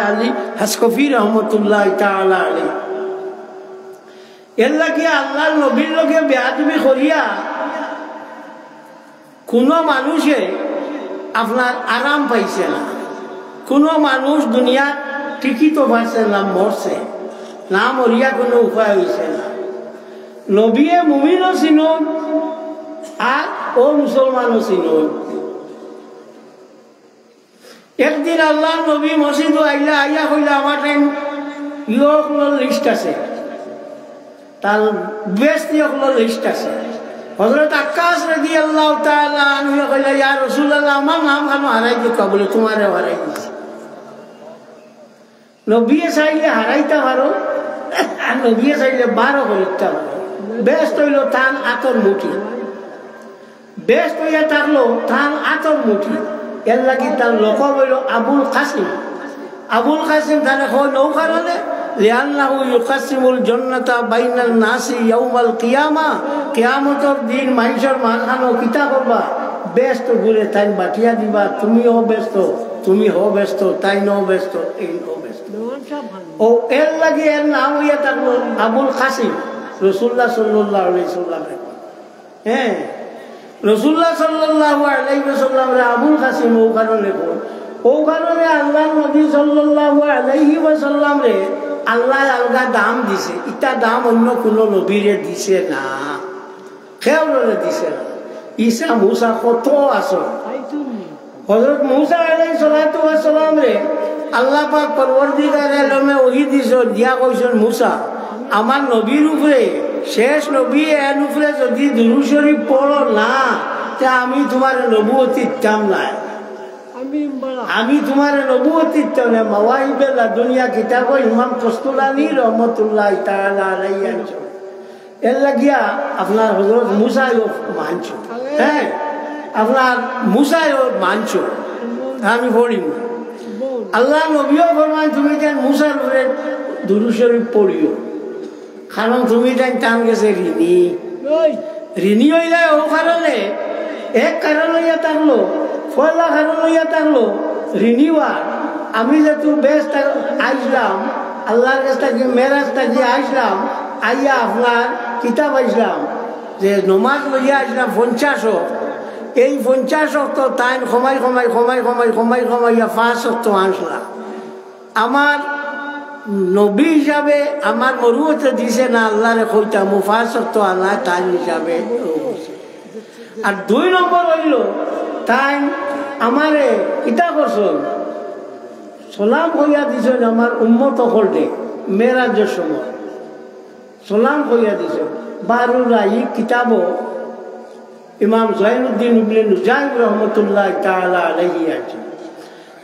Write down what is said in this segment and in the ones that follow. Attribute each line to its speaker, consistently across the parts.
Speaker 1: আলী হাসকফি রহমতুল্লাহ তাআলা আলাইহি এল্লা কি আল্লাহর নবীর লগে বেয়াদবি করিয়া কোনো মানুষে আপনার আরাম পাইছে না, কোনো মানুষ দুনিয়া ঠিকই তো পারছে না, মরছে না, মরিয়া কোনো উপায় হয়েছে না। নবীয়ে মুমিনও চিনুন আর ও মুসলমানও চিনুন। একদিন আল্লাহ নবী মসজিদ আইয়া কইলা আমার টাইম ইয়কলোর লিস্ট আছে, তার বেস্ট ইয়কলোর লিস্ট আছে। হযরত আক্কাস রাদিয়াল্লাহু তাআলা আনহু কইলা ইয়া রাসূলুল্লাহ আমার নাম কেন হারাই দিতা? বলে তোমারে হারাই দিছি। নবী চাইলে হারাইতে পারো আর নবী চাইলে 12 করতে পারো। বেস্ট হইল থান আতর মুঠি, বেস্ট হইয়া থাকলো থান আতর মুঠি। এর লাগি তার লোক হইল আবুল কাসিম। আবুল কাসিম তাহলে নৌ কারণে লিআন্নাহু ইউকাসিমুল জান্নাতা বাইনান নাসি ইয়াউমাল কিয়ামা, কিয়ামতের দিন মানুষের মাঝখানে কিতা করবা? ব্যস্ত ঘুরে তাই বাটিয়া দিবা, তুমিও ব্যস্ত, তুমি হো ব্যস্ত, তাই নো ব্যস্ত, এই নো ব্যস্ত। ও এর লাগি এর নাম হইয়া থাকলো আবুল কাসিম। রাসূলুল্লাহ সাল্লাল্লাহু আলাইহি ওয়াসাল্লাম, হ্যাঁ রাসূলুল্লাহ সাল্লাল্লাহু আলাইহি ওয়াসাল্লাম রে আবুল কাসিম ও কারণে কোন ও কারণে আল্লাহ নবী সাল্লাল্লাহু আলাইহি ওয়াসাল্লাম রে আল্লাহ আলগা দাম দিছে। ইটা দাম অন্য কোনো নবীরে দিছে না, কেউরে দিছে না। ঈসা মুসা কত আসো, হযরত মুসা আলাইহিস সালাতু ওয়াস সালাম রে আল্লাহ পাক পরওয়ারদিগার আলমে ওহী দিছে, দিয়া কইছেন মুসা আমার নবীর উপরে, শেষ নবী এর উপরে যদি দুরূদ শরীফ পড়ো না তে আমি তোমার নবুয়ত দিতাম না, আমি তোমার নবুয়ত দিতাম না। মাওয়াহিবে লাদুনিয়া কিতাব ইমাম কস্তুলানী রহমাতুল্লাহ তাআলা আলাইহি আনছেন। এর লাগিয়া আপনার হযরত মুসাও মানছো, হ্যাঁ আপনার মুসাও মানছো, আমি পড়িব। আল্লাহ নবীও ফরমান তুমি যেন মুসার উপরে দুরূদ শরীফ পড়িও, কারণ তুমি যেন টান গেছে ঋণী, ঋণী হইলে ও কারণে এক কারণ হইয়া থাকলো, পয়লা কারণ হইয়া থাকলো ঋণী হওয়ার। আমি যেহেতু বেশ আইসলাম আল্লাহর কাছ থেকে, মেরাজ থেকে আইসলাম, আইয়া আপনার কিতাব আইসলাম যে নমাজ লইয়া আসলাম 50 ওয়াক্ত, এই 50 ওয়াক্ত তাই কমাই কমাই কমাই কমাই কমাই কমাইয়া 5 ওয়াক্ত আনলাম। আমার নবী হিসাবে আমার মরুয়তে দিছে না, আল্লাহরে কইতাম 5 ওয়াক্ত আল্লাহ তাই হিসাবে। আর 2 নম্বর হইল তাই আমারে কিতা করছেন, সালাম কইয়া দিছেন আমার উম্মত হলতে মেরাজের সময় সালাম কইয়া দিছেন। বারুরাই কিতাব ইমাম জয়নুদ্দিন ইবনে নুজাইম রহমতুল্লাহ তাআলা আলাইহি আছে।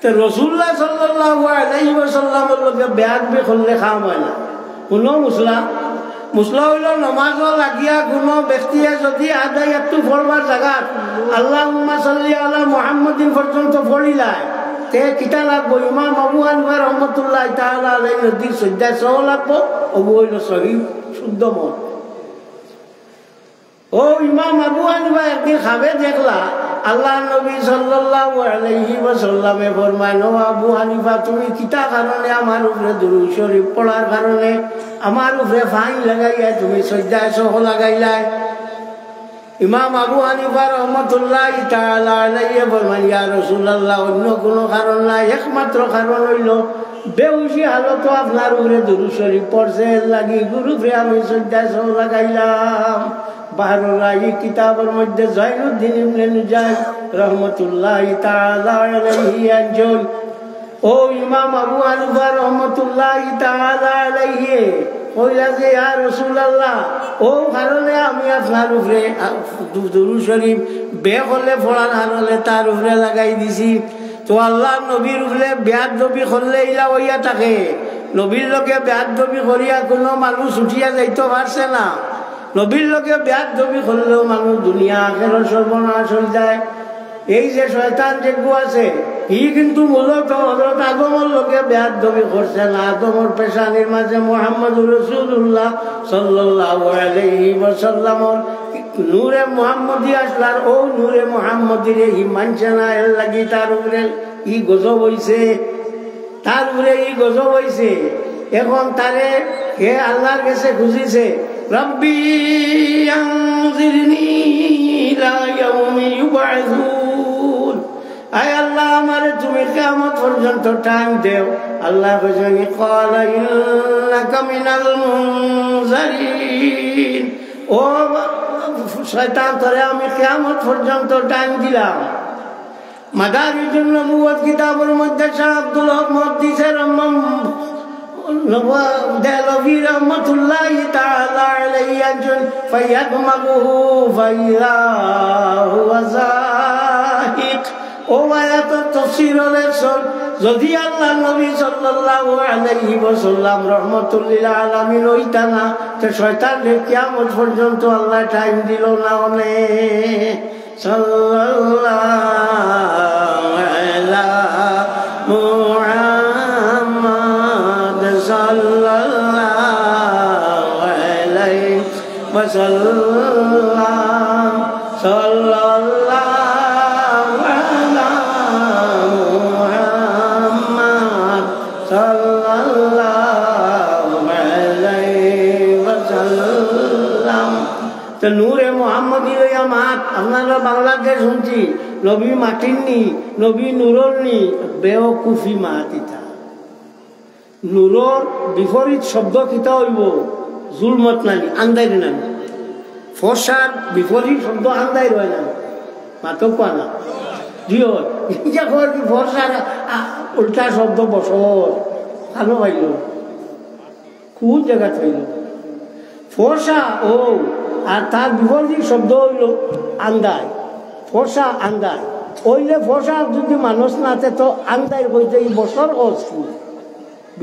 Speaker 1: তো রাসূলুল্লাহ সাল্লাল্লাহু আলাইহি ওয়াসাল্লামের লগে বেয়াদবি করলে খাম হয় না। কোনো মুসলা হইল নমাজ লাগিয়া কোনো ব্যক্তিয়ে যদি আদায়াতু পড়বার জায়গা আল্লাহুম্মা সাল্লি আলা মুহাম্মাদিন পর্যন্ত পড়িলায় তে কিতা লাগবো? ইমাম আবু হানিফা রহমতুল্লাহ তাআলা আলাইহি নদীর সজ্জা সহ লাগবো, অবু হইল সহিহ শুদ্ধ মত। ও ইমাম আবু হানিফা একদিন খাবে দেখলা আল্লাহ নবী সাল্লাল্লাহু আলাইহি ওয়াসাল্লামে ফরমান, ও আবু হানিফা তুমি কিতা কারণে আমার উপরে দুরূদ শরীফ পড়ার কারণে আমার উপরে ফাইন লাগাইয়া তুমি সজ্জায় সহ লাগাইলাই? ইমাম আবু হানিফা রহমতুল্লাহ তাআলা আলাইহি ফরমান, ইয়া রাসূলুল্লাহ অন্য কোনো কারণ নাই, একমাত্র কারণ হইল বেহুশি হালত আপনার উপরে দুরূদ শরীফ পড়ছে, এর লাগি গুরুকে আমি সজ্জায় সহ লাগাইলাম। বাহরুরাই কিতাবের মধ্যে জয়নুদ্দিন ইবনে নুজাইম রহমতুল্লাহ তাআলা আলাইহি আনছেন, ও ইমাম আবু হানিফা রহমতুল্লাহ তাআলা আলাইহি কইলা যে ইয়া রাসূলুল্লাহ ও কারণে আমি আপনার উপরে দুরূদ শরীফ বেহলে পড়ার কারণে তার উপরে লাগাই দিছি। তো আল্লাহ নবীর উপরে বেয়াদবি করলে ইলা হইয়া থাকে। নবীর লগে বেয়াদবি করিয়া কোনো মানুষ উঠিয়া যাইতে পারছে না। নবীর লগে বেয়াদবি করলেও মানুষ দুনিয়া আখিরাত সর্বনাশ হয়ে যায়। এই যে শয়তান যেগু আছে ই কিন্তু মূলত হযরত আদমের লগে বেয়াদবি করছে না। আদমের পেশানির মাঝে মুহাম্মদুর রাসূলুল্লাহ সাল্লাল্লাহু আলাইহি ওয়াসাল্লামের নূরে মুহাম্মদি আসলার ও নূরে মুহাম্মদিরে ই মানছে না, এর লাগি তার উপরে ই গজব হইছে। তার উপরে এই গজব হয়েছে। এখন তারে হে আল্লাহর কাছে খুঁজিছে, রব্বি আনজিরনি ইলা ইয়াউমি ইউবআসুন, আয় আল্লাহ আমারে তুমি কিয়ামত পর্যন্ত টাইম দেও। আল্লাহ কইছেন ক্বালা ইন্নাকা মিনাল মুনজারিন, ও শয়তান তোরে আমি কিয়ামত পর্যন্ত টাইম দিলাম। মাদারিজুন নবুওয়াত কিতাবের মধ্যে শাহ আব্দুল হক মুহাদ্দিসের দেলভী রহমতুল্লাহি তাআলা আলাইহি একজন ফায়াদমাগুহু ফাইযা হুয়া যাহিক। ও আয়াত তাফসীরের লেখক, যদি আল্লাহ নবী সাল্লাল্লাহু আলাইহি ওয়াসাল্লাম রাহমাতুল লিল আলামিন হইতা না, তো শয়তানকে কিয়ামত পর্যন্ত আল্লাহ টাইম দিল না। অনেক সাল্লাল্লাহু আলা মুহাম্মাদ সাল্লাল্লাহু আলাইহি ওয়াসাল্লাম, সাল্লাল্লাহু আলা মুহাম্মাদ সাল্লাল্লাহু আলাইহি ওয়াসাল্লাম। তো নূরে মুহাম্মদী লইয়া মাত আপনারা বাংলাদেশ শুনছি, নবী মাটির নি, নবী নূরর নি, বেওকুফি মাত। ইতা নূরর বিপরীত শব্দ কিতা হইব? জুলমত নানি, আন্দাইরে নানি। ফসার বিপরীত শব্দ আন্দাই রয় না, মাতক কোয়া না জিও ফসার উল্টা শব্দ বছর ভালো পাইল কোন জায়গা হইল ফসা। ও আর তার বিপরীত শব্দ হইল আন্দায়, ফসা আন্দায়। ওইলে ফসা যদি মানুষ নাতে তো আন্দায় হইতে এই বছর অস্ত্র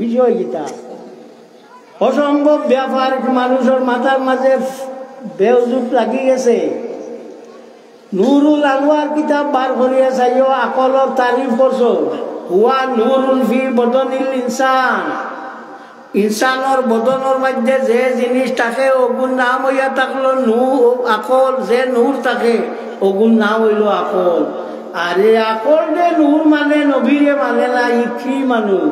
Speaker 1: বিষয় গীতা অসম্ভব ব্যাপার। মানুষের মাথার মাঝে বেউজুত লাগি গেছে। নুরুল আনোয়ার কিতাব বার করিয়া চাইও আকলর তারিফ করছো, হুয়া নূরুন ফি বদনিল ইনসান, ইনসানের বদনের মধ্যে যে জিনিস থাকে ওগুন নাম হইয়া থাকলো আকল। যে নূর থাকে ওগুন নাম হইল আকল। আর এই আকল যে নূর মানে নবীরে মানে না, ইকি মানুষ।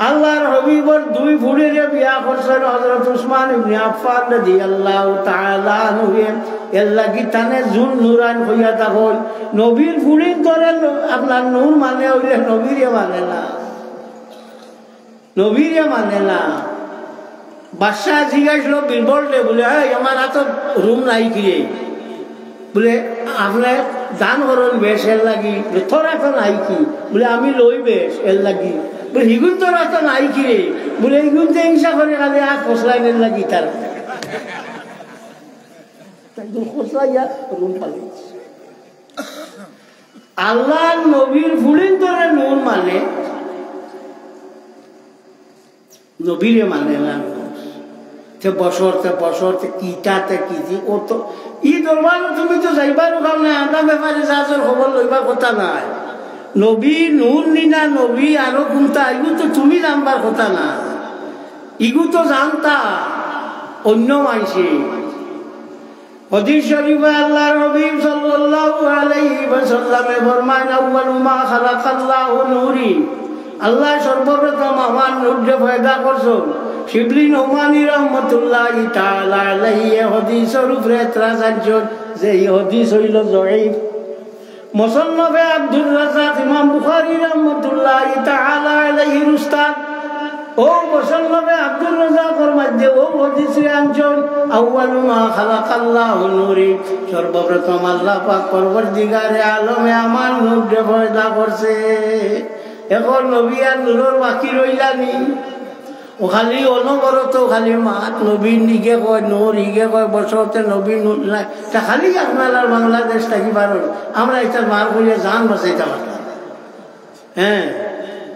Speaker 1: আল্লাহর হবিবর দুই ফুড়িরে বিয়া করছেন হযরত উসমান ইবনে আফফান রাদিয়াল্লাহু তাআলা আনহু। এর লাগি তানে জুল নূরান হইয়া থাকল। নবীর ফুড়িন ধরে আপনার নূর মানে হইলে নবীরে মানে না, নবীরে মানে না। বাদশাহ জিজ্ঞাসল বীরবলকে, বলে হ্যাঁ আমার এত রুম নাই কিরে, বলে আপনি দান করুন বেশ এর লাগি। তোর এত নাই কি? বলে আমি লই বেশ এর লাগি। বলে হিগুন তোর এত নাই কিরে? বলে হিগুন যে হিংসা করে খালি আর খসলাইনের লাগি তার খসলাইয়া রুম পালি। আল্লাহ নবীর ফুলিন তোরে নূর মানে, নবীরে মানে না। বছরতে কিটাতে কি ও তো ই দরবার তুমি তো যাইবার কাম নাই। আধা ব্যাপারে যার খবর লইবার কথা নাই। নবী নূর নিনা নবী আরো কোনটা ইগু তো তুমি জানবার কথা না, ইগু তো জানতা অন্য মাইসে। হাদিস শরীফে আল্লাহর হাবিব সাল্লাল্লাহু আলাইহি ওয়াসাল্লামে ফরমান, আউয়ালু মা খালাকাল্লাহু নূরি, আল্লাহ সর্বপ্রথম আমার নূরকে পয়দা করছো। শিবলি নোমানী রহমতুল্লাহি তাআলা আলাইহি হাদিসের উপরে এতরাজ যে এই হাদিস হইল জয়ীফ। মুসান্নাফে আব্দুর রাজ্জাক ইমাম বুখারী রহমতুল্লাহি তাআলা আলাইহির উস্তাদ ও মুসান্নাফে আব্দুর রাজ্জাকের মধ্যে ও হাদিসে আনছেন, আউয়ালু মা খালাকাল্লাহু নূরি, সর্বপ্রথম আল্লাহ পাক পরবর্তীকারে আলমে আমার নূরকে পয়দা করছে। এখন নবী আর নূরের বাকি রইলানি। ও খালি অনবরত খালি মাত নবীর নিগে কয় নূর, ইগে কয় বছরতে নবী নূর নাই। তা খালি আপনার আর বাংলাদেশ থাকি পারো আমরা এটা বার করিয়া জান বাঁচাইতে পারতাম। হ্যাঁ,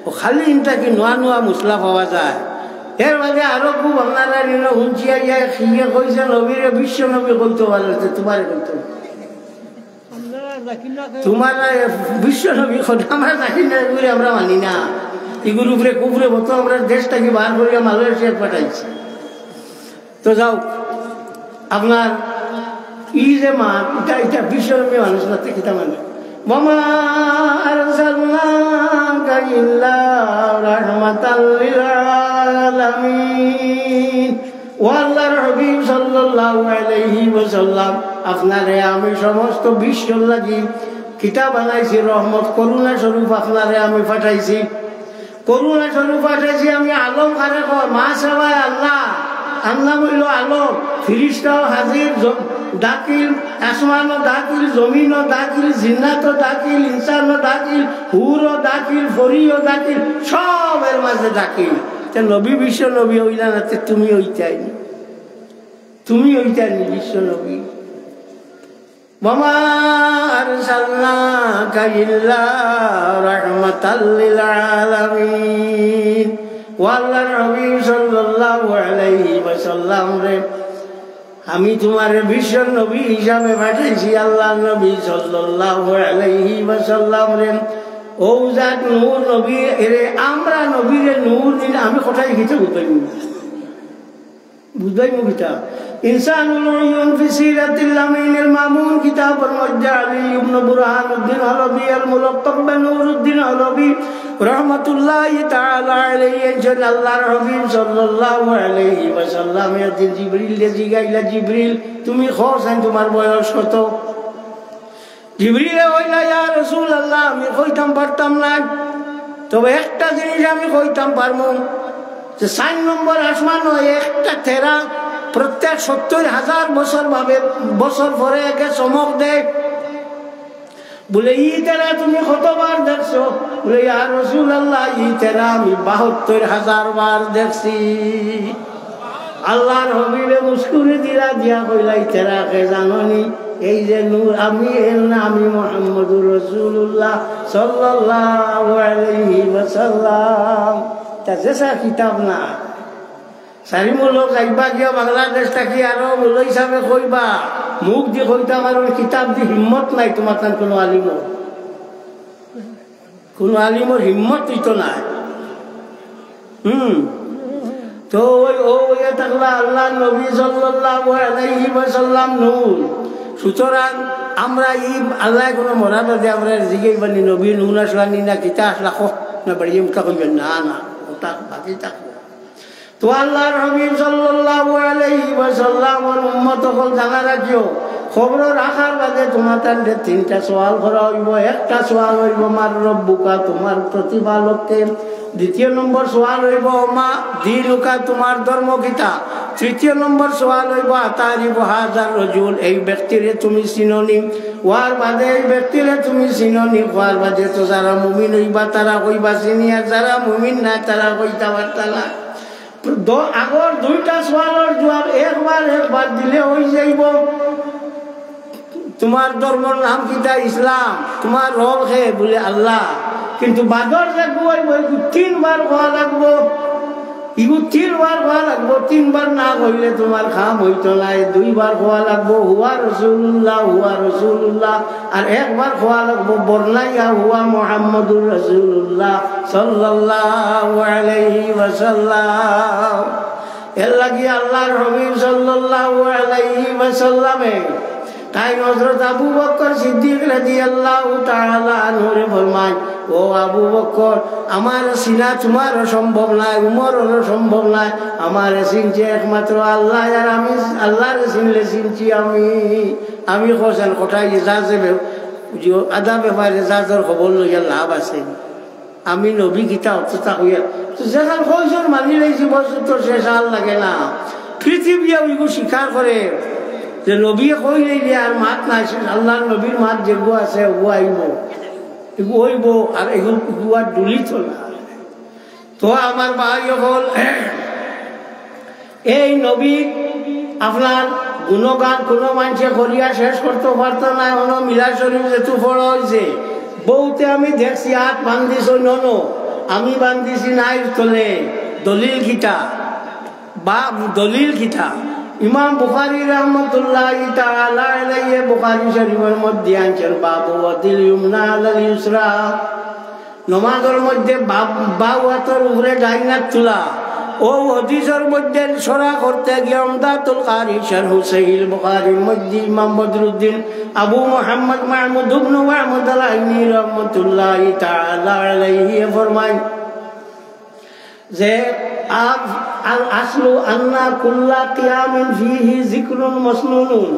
Speaker 1: ও খালি ইনটা কি নোয়া নোয়া মশলা পাওয়া যায়। এর মাঝে আরো খুব আপনারা হুঁচিয়া যায় সিয়ে কইছে নবীরে বিশ্ব নবী কইতে পারে, তোমারে কইতে তোমার বিশ্ব নবী আমরা জানি না, এগুলি আমরা মানি না। এগুলো উপরে কুপুরে হতো আমরা দেশটাকে বার করিয়া মালয়েশিয়া পাঠাইছি। তো যাও আপনার ই যে মা এটা এটা বিশ্ব নবী মানুষ না কিতা মানে ওয়ামা আরসালনাকা ইল্লা রাহমাতাল লিল আলামিন। ও আল্লাহর হাবিব সাল্লাল্লাহু আলাইহি ওয়াসাল্লাম, আপনারে আমি সমস্ত বিশ্বের লাগি কিতাব বানাইছি, রহমত করুণা স্বরূপ আপনারে আমি পাঠাইছি, করুণা স্বরূপ পাঠাইছি। আমি আলম কারে কয় মা সেবায় আল্লাহ, আল্লাহ বলল আলম। ফিরিস্তাও হাজির, দাখিল আসমানও দাখিল, জমিনও দাখিল, জিন্নাতও দাখিল, ইনসানও দাখিল, হুরও দাখিল, ফরিও দাখিল, সবের মাঝে দাখিল। নবী বিশ্ব নবী হইলা না, তুমি হইতাইনি, তুমি হইতাইনি বিশ্ব নবী। ওয়ামা আরসালনাকা ইল্লা রাহমাতাল লিল আলামিন। ও আল্লাহর হাবিব সাল্লাল্লাহু আলাইহি ওয়াসাল্লাম রে, আমি তোমার বিশ্ব নবী হিসাবে পাঠাইছি। আল্লাহর নবী সাল্লাল্লাহু আলাইহি ওয়াসাল্লাম রে, ও জাত নূর নবী এরে আমরা নবীরে নূর দিন আমি কোথায় গিয়ে বুঝাইমু, বুঝাইমু কিতাব ইনসানুল উয়ুন ফি সিরাতিল আমিনিল মামুন কিতাবুল মধ্যে আলী ইবনে বুরহানুদ্দিন হলবি আল মুলাক্কাব নূরুদ্দিন হলবি রহমাতুল্লাহি তাআলা আলাইহি জন আল্লাহর হাবিব সাল্লাল্লাহু আলাইহি ওয়াসাল্লাম একদিন জিবরিল জিগাইলা, জিবরিল তুমি খোঁজেন তোমার বয়স কত? জিবরিলে কইলা ইয়া রাসূলুল্লাহ আমি কইতাম পারতাম না, তবে একটা জিনিস আমি কইতাম পারমু যে 4 নম্বর আসমান একটা তেরা প্রত্যেক 70,000 বছর ভাবে বছর পরে একে চমক দেয়। বলে ই তেরা তুমি কতবার দেখছো? বলে ইয়া রাসূলুল্লাহ ই তেরা আমি 72,000 বার দেখছি। আল্লাহর হাবিবে মুস্কুরি দিলা দিয়া কইলা ই তেরা কে জাননি? এই যে নূর আমি এর নামি মুহাম্মদুর রাসূলুল্লাহ সাল্লাল্লাহু আলাইহি ওয়াসাল্লাম। তা যেসা কিতাব না সারিমূল যাইবা গিয়া বাংলাদেশ থাকি আরো মূল হিসাবে কইবা, মুখ দিয়ে কইতা আমার কিতাব দিয়ে হিম্মত নাই। তোমার তার কোনো আলিমর হিম্মত দিত নাই। তো ওই থাকলা আল্লাহ নবী সাল্লাল্লাহু আলাইহি ওয়াসাল্লাম নূর। সুতরাং আমরা ই আল্লাহ কোনো মরাদা দিয়ে আমরা জিগাই বানি নবী নূর আসলানি না কিতা আসলা হোক না বাড়ি মুখা কইবেন না, না ওটা বাকি থাকবো। তো আল্লাহর হাবিব সাল্লাল্লাহু আলাইহি ওয়াসাল্লামের উম্মত হল জানা রাখিও, খবর রাখার বাদে তোমার তান্ডে 3টা সওয়াল করা হইব। একটা সওয়াল হইব মার রব্বুকা, তোমার প্রতিপালককে। 2য় নম্বর সওয়াল হইব মা দীনুকা, তোমার ধর্ম কিতা। 3য় নম্বর সওয়াল হইব আতারিফ হাযার রাজুল, এই ব্যক্তিরে তুমি চিননি। ওয়ার বাদে এই ব্যক্তিরে তুমি চিননি, ওয়ার বাদে তো যারা মুমিন হইবা তারা কইবা চিনি, আর যারা মুমিন না তারা কইতা পারতা না। আগর 2টা সওয়ালের জবাব একবার দিলে হয়ে যাইব। তোমার ধর্মের নাম কিতা? ইসলাম। তোমার রব হে? বলে আল্লাহ। কিন্তু বাদর যে গুয়াইব 3বার হওয়া লাগবো, ইগু 3বার হওয়া লাগবো। 3বার না হইলে তোমার খাম হইতো নাই। 2বার হওয়া লাগবো হুয়া রাসূলুল্লাহ, হুয়া রাসূলুল্লাহ। আর একবার হওয়া লাগবো বর্ণাইয়া হুয়া মুহাম্মদুর রাসূলুল্লাহ সাল্লাল্লাহু আলাইহি ওয়াসাল্লাম। এর লাগি আল্লাহর হাবিব সাল্লাল্লাহু আলাইহি ওয়াসাল্লামে তাই হযরত আবু বকর সিদ্দিক রাদিয়াল্লাহু তাআলা আনহু ফরমায়, ও আবু বকর আমার সিনা তোমার সম্ভব নাই, উমরেরও সম্ভব নাই। আমার চিনছে একমাত্র আল্লাহ, আর আমি আল্লাহর চিনলে চিনছি আমি হোসেন কোথায় যাচ্ছে আদা ব্যাপারে যার খবর লইয়া লাভ আছে। আমি নবী গীতা অতটা হইয়া যেখান হইসর মানি লাইছি বছর তো শেষ আর লাগে না। পৃথিবী ওইগু স্বীকার করে যে নবী কই নিলে আর মাত নাই, আল্লাহর নবীর মাত যেগু আছে ওগু আইব, এগু হইব, আর এগু আর ডুলিত না। তো আমার ভাই হল এই নবী আপনার গুণগান কোনো মানুষে করিয়া শেষ করতে পারত না। কোনো মিলা শরীফ যেটু ফড় হয়েছে বহুতে আমি দেখছি হাত বান্ধিছ নন, আমি বান্ধিছি নাই তলে। দলিল খিতা বা দলিল খিতা ইমাম বুখারী রাহমাতুল্লাহি তাআলা আলাইহি বুখারী শরীফের মধ্যে আনছেন বাবু ওয়াদিল ইউমনা আলাল ইউসরা, নমাজের মধ্যে বাউ হাতের উপরে ডাইনাত তোলা, ও হাদিসের মধ্যে সরা করতে গিয়ে উমদাতুল কারি শারহ সহিহ বুখারীর মধ্যে ইমাম বদরুদ্দিন আবু মুহাম্মদ মাহমুদ ইবনে মাহমুদ আল-আইনি রাহমাতুল্লাহি তাআলা আলাইহি ফরমায় যে আল আসলু আন্না কুল্লা কিয়ামিন ফিহি যিকরুন মাসনুনুন।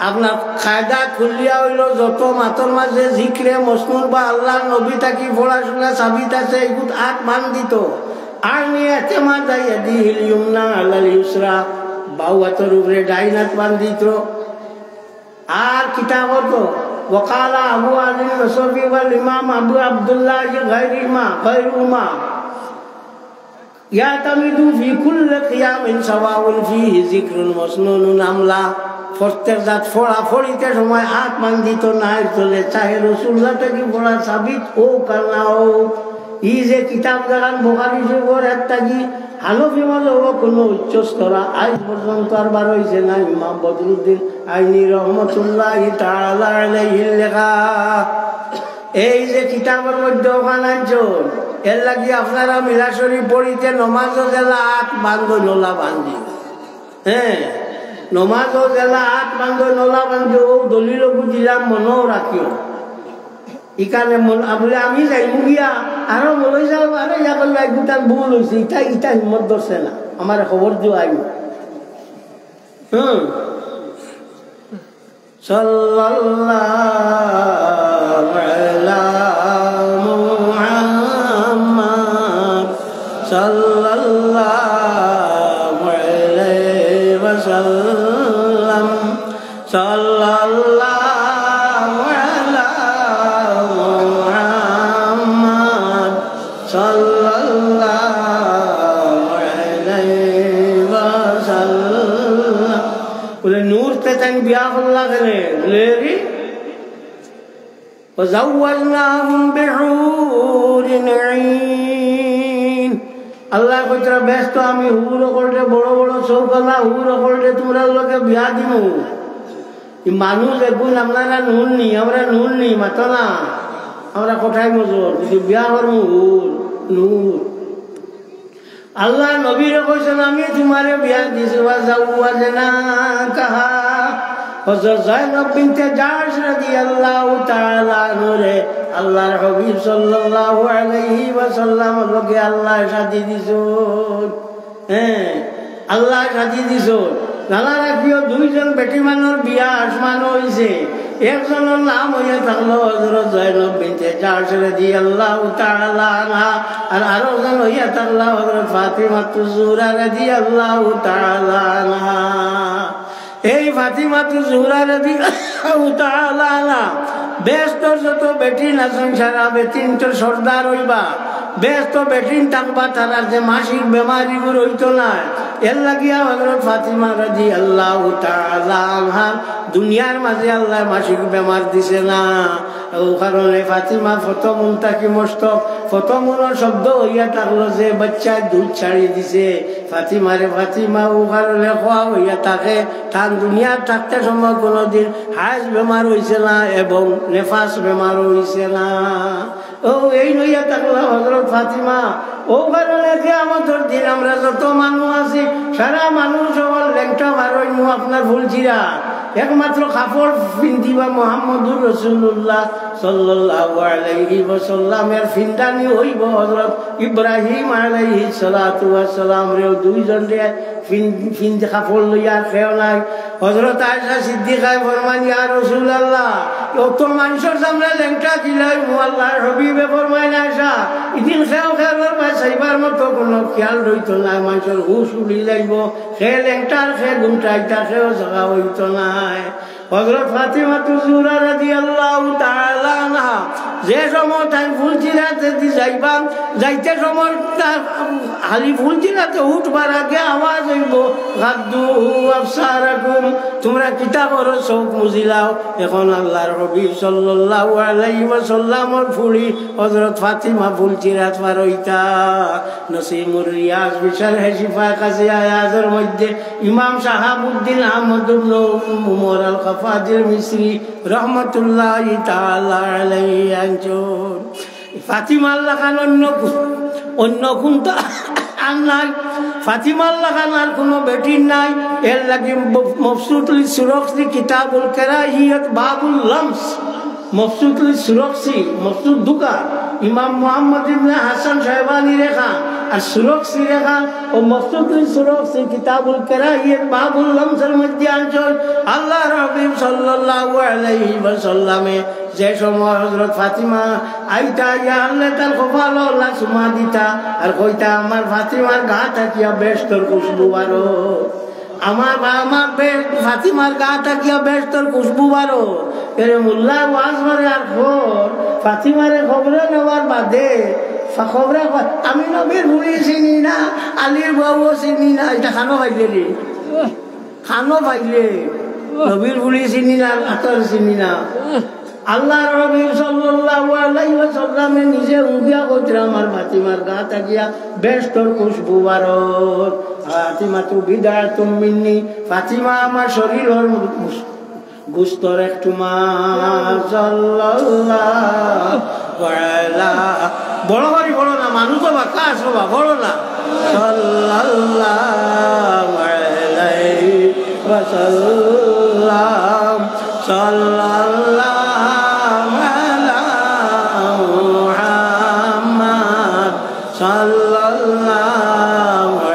Speaker 1: আপনার কায়দা খুলিয়া হইল যত মাতর মাঝে জিক্রে মসনুন বা আল্লাহ নবী তাকি পড়াশোনা সাবিত আছে এগুলো আট মান দিত। আর নিয়ে এতেমা দাইয়া দিহিল ইউমনা আলাল ইউসরা, বাউ হাতের উপরে ডাইন হাত মান দিত। আর কিতাব তো ওয়াকালা আবু আলী নসফি ওয়াল ইমাম আবু আব্দুল্লাহ গায়রুমা ইয়াতামিদু ফি কুল্লি কিয়ামিন সাওয়াউন ফিহি যিকরুন মাসনুনুন আমলা। প্রত্যেক জাত ফোড়া ফড়িতে সময় আট মান দিত নাই চলে, চাহে রসুল্লাহ থেকে পড়া সাবিত ও কান্না ও ই যে কিতাব দেখান বোখারি শরীফের একটা কি হানফি মাযহাব কোনো উচ্চ স্তরা আজ পর্যন্ত আর বার হয়েছে না। ইমাম বদরুদ্দিন আইনি রহমতুল্লাহি তাআলা আলাইহি লেখা এই যে কিতাবের মধ্যে ওখানে আনছেন এর লাগি আপনারা মিলা শরীফ পড়িতে নমাজও জেলা আট বান্ধ নোলা বান্ধি, হ্যাঁ নমাজও জেলা আট বান্ধ নোলা বান্ধি ও দলিল বুঝিলাম মনেও রাখিও। ইকানে বলে আমি যাইব গিয়া আরো বলে যাও আরে ইয়া করলো এক দুটার ভুল হয়েছে ইটা ইটা হিম্মত ধরছে না, আমার খবর দিও আইব। সাল্লাল্লাহু আলা মুহাম্মদ সাল্লাল্লাহু আলাইহি ওয়াসাল্লাম সাল্লাল্লাহু আলা মুহাম্মদ সাল্লাল্লাহু আলাইহি ওয়াসাল্লাম। বলে নূর তে তাই বিয়া করলা করে বলে রে ওয়াজাওয়াজনাহুম বিহুরিন আইন। আল্লাহ কইতরা ব্যস্ত আমি হুর করতে বড় বড় চৌকলা হুর করতে তোমরা লোকে বিয়া দিমু। মানুষ এগুন আপনারা নুন নি আমরা নুন নি মাতো না আমরা কোথায় মজুর কিন্তু বিয়া করবো হুর নূর। আল্লাহ নবীরে কইছেন আমি তোমারে বিয়া দিছি ওয়াজাওয়াজনাকা। হযরত যায়েনব বিনতে জাহশ রাদিয়াল্লাহু তাআলা আনহা আল্লাহর হাবিব সাল্লাল্লাহু আলাইহি ওয়াসাল্লাম লগে আল্লাহ শাদি দিছুন, হ্যাঁ আল্লাহ শাদি দিছুন। জানা রাখিও দুইজন বেটি মানুষ বিয়া আসমান হয়েছে, একজনের নাম হইয়া থাকলো হযরত যায়েনব বিনতে জাহশ রাদিয়াল্লাহু তাআলা আনহা, আর আরো জন হইয়া থাকলো হযরত ফাতিমাতুজ জোহরা রাদিয়াল্লাহু তাআলা আনহা। এই ফাতিমাতুজ জোহরা রাদিয়াল্লাহু তাআলা আনহা ব্যস্ত যত বেটি না সংসার হবে তিনটো সর্দার হইবা, ব্যস্ত বেটিন থাকবা তারা যে মাসিক বেমারি হইতো না। এর লাগিয়া হযরত ফাতিমা রাদিয়াল্লাহু তাআলা আনহা দুনিয়ার মাঝে আল্লাহ মাসিক বেমার দিছে না। ও কারণে ফাতিমা ফতমুন তাকি মস্তক ফতমুনের শব্দ হইয়া থাকলো যে বাচ্চায় দুধ ছাড়িয়ে দিছে ফাতিমারে ফাতিমা ও কারণে খোয়া হইয়া থাকে। তার দুনিয়ার থাকতে সময় কোনোদিন হাজ বেমার হয়েছে না এবং নেফাস বেমার হয়েছে না। ও এই নইয়া থাকলো হযরত ফাতিমা। ও কারণে কিয়ামতের দিন আমরা যত মানুষ আছি সারা মানুষ হল ল্যাংটা বারোইনু আপনার ফুলচিরা একমাত্র কাপড় পিন্ধিবা মুহাম্মদুর রাসূলুল্লাহ সাল্লাল্লাহু আলাইহি ওয়াসাল্লামের ফিন্দানি হইব হযরত ইব্রাহিম আলাইহিস সালাতু ওয়াস সালাম রে দুইজন রে ফিন্দ কাপড় লইয়া খেও নাই। হযরত আয়েশা সিদ্দিকায় ফরমান ইয়া রাসূলুল্লাহ কত মানুষের সামনে ল্যাংটা দিলাই আল্লাহর হাবিবে ফরমায় আয়েশা ইদিন খেও খেলোর বাঁচাইবার মতো কোনো খেয়াল রইতো না, মানুষের হুশ উড়ি যাইব সে ল্যাংটার সে ঘুমটাইটা সেও জায়গা হইতো না। হযরত ফাতিমাতুজ জোহরা রাদিয়াল্লাহু তাআলা আনহা যে সময় তাই ফুলচিরাতে যাইবা যাইতে সময় হালি ফুলচিরাতে উঠবার আগে আওয়াজ হইব গাদ্দু আবসারাকুম, তোমরা কিতা করো চোখ মুজিলাও। এখন আল্লাহর হাবিব সাল্লাল্লাহু আলাইহি ওয়াসাল্লামের ফুলি হযরত ফাতিমা ফুলচিরাত পার হইতা। নসিমুর রিয়াজ বিশাল হেসিফা কাছে আয়াজের মধ্যে ইমাম শাহাবুদ্দিন আহমদ ইবনে উমর আল ফাজিল মিসরি রহমতুল্লাহি তাআলা আলাইহি আনচুন ফাতিমা আল্লাহ খান অন্য কোনটা আর নাই, ফাতিমার লাগান আর কোনো বেটির নাই। এর লাগে মফসুদুল সুরক্সি কিতাবুল কেরাহিয়ত বাবুল লামস, মফসুদুল সুরক্সি মফসুদ দোকান ইমাম মোহাম্মদ ইবনে হাসান সাহেবানি রেখা আর সুরক্সি রেখা ও মফসুদুল সুরক্সি কিতাবুল কেরাহিয়ত বাবুল লামসের মধ্যে আনছেন আল্লাহর হাবিব সাল্লাল্লাহু আলাইহি ওয়াসাল্লামে যে সময় হযরত ফাতিমা আইতা ইয়া আল্লাহ তার কপাল আল্লাহ সুমা দিতা আর কইতা আমার ফাতিমার গা থাকিয়া বেশ তোর খুশবু বারো, আমার ফাতিমার গা থাকিয়া বেশ তোর খুশবু বারো। এর মোল্লা ওয়াজ মারে আর খবর ফাতিমারে খবরে নেওয়ার বাদে খবরে আমি নবীর বুড়ি চিনি না, আলীর বউও চিনি না, এটা খানো পাইলে রে, খানো পাইলে নবীর বুড়ি চিনি না, আতর চিনি না। আল্লাহর হাবিব সাল্লাল্লাহু আলাইহি ওয়াসাল্লামে নিজে উঙ্গিয়া কইরা আমার ফাতিমার গা থাকিয়া বেশ তোর খুশবু বারত। ফাতিমা তু বিদাতুম মিন্নি, ফাতিমা আমার শরীরের গুস্তর একটু মা সাল্লাল্লাহু আলাইহি, বড় করি বড় না, মানুষ তো বাঁকা আসবা বড় না, সাল্লাল্লাহু আলাইহি ওয়াসাল্লাম, সাল্লাল্লাহু আলা মুহাম্মদ, সাল্লাল্লাহু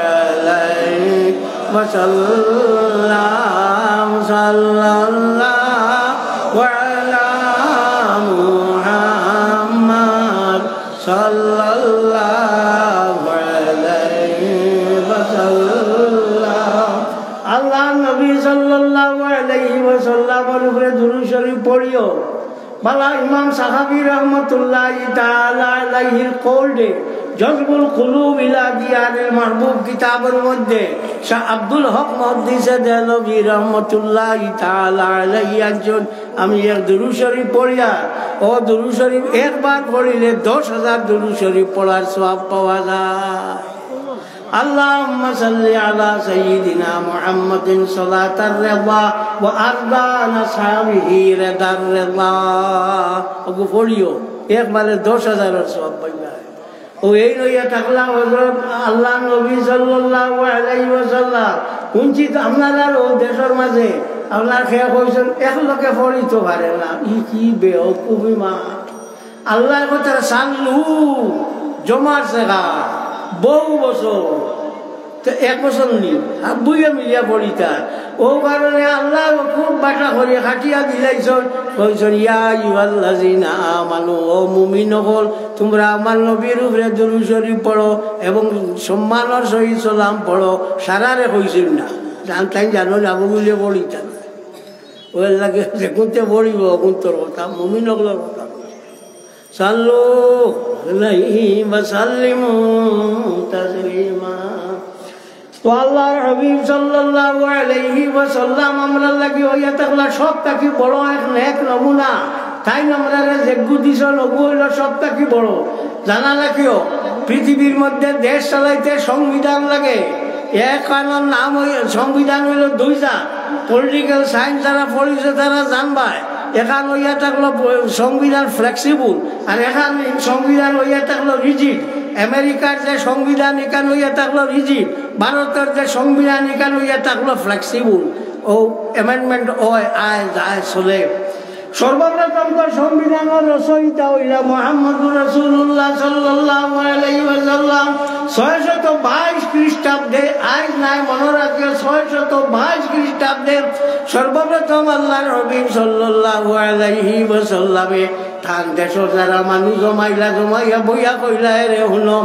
Speaker 1: আলাইহি ওয়াসাল্লাম, সাল্লাল্লাহু আলা মুহাম্মদ, সাল্লাল্লাহু আলাইহি ওয়াসাল্লাম। আল্লাহ নবী সাল্লাল্লাহু আলাইহি ওয়াসাল্লামের উপরে দুরূদ শরীফ পড়িও। বালা ইমাম সাহাবী রাহমাতুল্লাহি তাআলা আলাইহির কওলে জজবুল কুলুব ইলা দিয়ারিল মাহবুব কিতাবের মধ্যে শাহ আব্দুল হক মুহাদ্দিসে দেহলভী রাহমাতুল্লাহি তাআলা আলাইহি একজন আমি এক দুরূদ শরীফ পড়িয়া, ও দুরূদ শরীফ একবার পড়িলে 10,000 দুরূদ শরীফ পড়ার সওয়াব পাওয়া যায়। اللهم صل على سيدنا محمد صلاة الرضا وأرضان أصحابه رضا الرضا। ওগো পড়িও একবারে 10,000 সওয়াব পাইবা। ও এই লইয়া থাকলা হযরত আল্লাহ নবী সাল্লাল্লাহু আলাইহি ওয়াসাল্লাম উঞ্চিত আপনার ও দেশের মাঝে আপনার খেয়া কইছেন এক লোকে পড়িতে পারে না, ই কি বেওকুফি মা। আল্লাহর কথা সাল্লু জমার সেগা বহু বছর, এক বছর নি বুঝে মিলিয়া পড়িতা। ও কারণে আল্লাহ খুব বাটা করে খাটিয়া দিলাইছন, কইছন ইয়া আইয়ুহাল্লাযিনা আমানু, ও মুমিন হল তোমরা আমার নবীর উপরে দুরূদ শরীফ পড়ো এবং সম্মানের সহিত সালাম পড়ো। সারারে কইছেন না, জানতাই জানো যাবো বলে পড়িতা না, ওই লাগে যে কোনতে পড়িব কোনতর কথা মুমিন হকলের কথা। সাল্লু আলাইহি ওয়া সাল্লিমু তাসলিমা। তো আল্লাহর হাবিব সাল্লাল্লাহু আলাইহি ওয়াসাল্লাম আমরা লাগি হইয়া থাকলা সব থাকি বড় এক নেক নমুনা। তাই আমরা যেগু দিছ নবু হইল সব থাকি বড়। জানা রাখিও পৃথিবীর মধ্যে দেশ চালাইতে সংবিধান লাগে। এক কারণ নাম সংবিধান হইল দুইটা, পলিটিক্যাল সায়েন্স যারা পড়িছে তারা জানবায়। এখান হইয়া থাকলো সংবিধান ফ্লেক্সিবল আর এখান সংবিধান হইয়া থাকলো রিজিড। আমেরিকার যে সংবিধান এখান হইয়া থাকলো রিজিড, ভারতের যে সংবিধান এখান হইয়া থাকলো ফ্লেক্সিবল। ও অ্যামেন্ডমেন্ট হয় আয় যায় চলে। সর্বপ্রথম তো সংবিধানের রচয়িতা হইলা মুহাম্মদুর রাসূলুল্লাহ সাল্লাল্লাহু আলাইহি ওয়াসাল্লাম 622 খ্রিস্টাব্দে। আজ নাই মনে রাখে 622 খ্রিস্টাব্দে সর্বপ্রথম আল্লাহর হাবিব সাল্লাল্লাহু আলাইহি ওয়াসাল্লামে তার দেশের যারা মানুষ জমাইয়া বইয়া কইলা রে শুনো,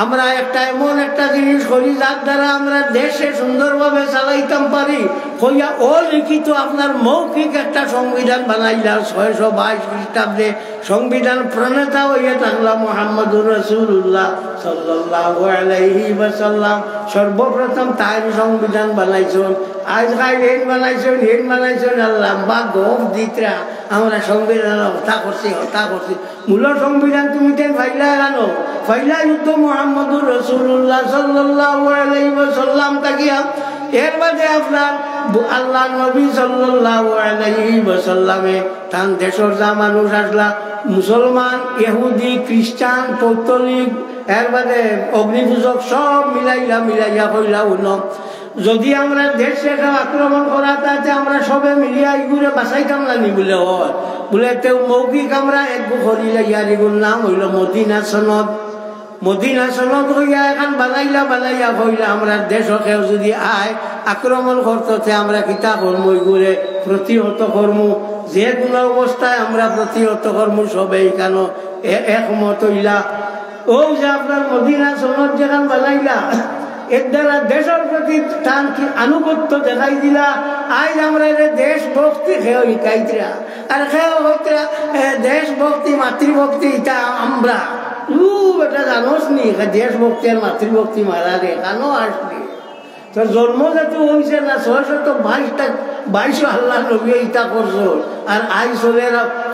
Speaker 1: আমরা একটা এমন একটা জিনিস করি যার দ্বারা আমরা দেশে সুন্দরভাবে চালাইতাম পারি। কইয়া ও লিখিত আপনার মৌখিক একটা সংবিধান বানাইলা 622 খ্রিস্টাব্দে। সংবিধান প্রণেতা হইয়া থাকলাম মুহাম্মদুর রাসূলুল্লাহ সাল্লাল্লাহু আলাইহি ওয়াসাল্লাম। সর্বপ্রথম তার সংবিধান বানাইছেন। আজ হেন বানাইছেন লম্বা গপ দিতরা আমরা সংবিধান হত্যা করছি। মূল সংবিধান তুমি তেন ফাইলা জানো, ফাইলা যুদ্ধ মুহাম্মদুর রাসূলুল্লাহ সাল্লাল্লাহু আলাইহি ওয়াসাল্লাম তাকিয়া। এর বাদে আপনার আল্লাহ নবী সাল্লাল্লাহু আলাইহি ওয়াসাল্লামে তান দেশের যা মানুষ আসলা মুসলমান ইহুদি খ্রিস্টান পৌত্তলিক এর বাদে অগ্নিপূজক সব মিলাইয়া কইলা যদি আমরা দেশে আক্রমণ করা তাতে আমরা সবে মিলিয়া এগুলো বাঁচাইতাম না নি বলে হয় বলে তেও মৌখিক আমরা একগু করিলা ইয়ার এগুলোর নাম হইল মদিনা সনদ। মদিনা সনদ হইয়া এখন বানাইয়া হইলা আমরা দেশকেও যদি আয় আক্রমণ করতে আমরা কিতা কর্ম এগুলো প্রতিহত কর্ম যে কোনো অবস্থায় আমরা প্রতিহত কর্ম সবে কেন একমত হইলা। ও যে আপনার মদিনা সনদ যেখান বানাইলা এর দ্বারা দেশের প্রতি টান কি আনুগত্য দেখাই দিলা। আজ আমরা দেশ ভক্তি খেয়ে শিকাইতরা আর খেয়ে হইতরা দেশ ভক্তি মাতৃভক্তি এটা আমরা এটা জানোস নি দেশ ভক্তি আর মাতৃভক্তি মারা রে কেন আসলি তোর জন্ম যেহেতু হয়েছে না 622 আল্লাহ নবী ইটা করছো আর আজ চলে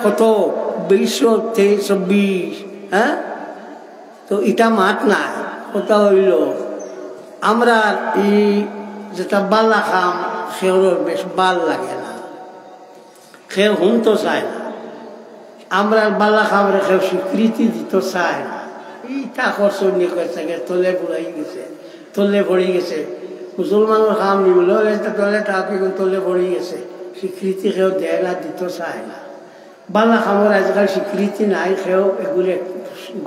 Speaker 1: কত 2023-24 হ্যাঁ তো এটা মাত না কথা হইল আমরা এই যেটা বাল্লা খাম সেওর বেশ ভাল লাগে না খেয়ে হুনতো চায় না আমরা বাল্লা খামরে খেয়ে স্বীকৃতি দিত চায় না এইটা খরচ নিয়ে করছে তলে পড়ে গেছে মুসলমানের খাম নিবলে তলে টাকি তলে পড়ে গেছে স্বীকৃতি খেয়েও দেয় না দিত চায় না বাল্লা খামর আজকাল স্বীকৃতি নাই খেয়েও এগুলো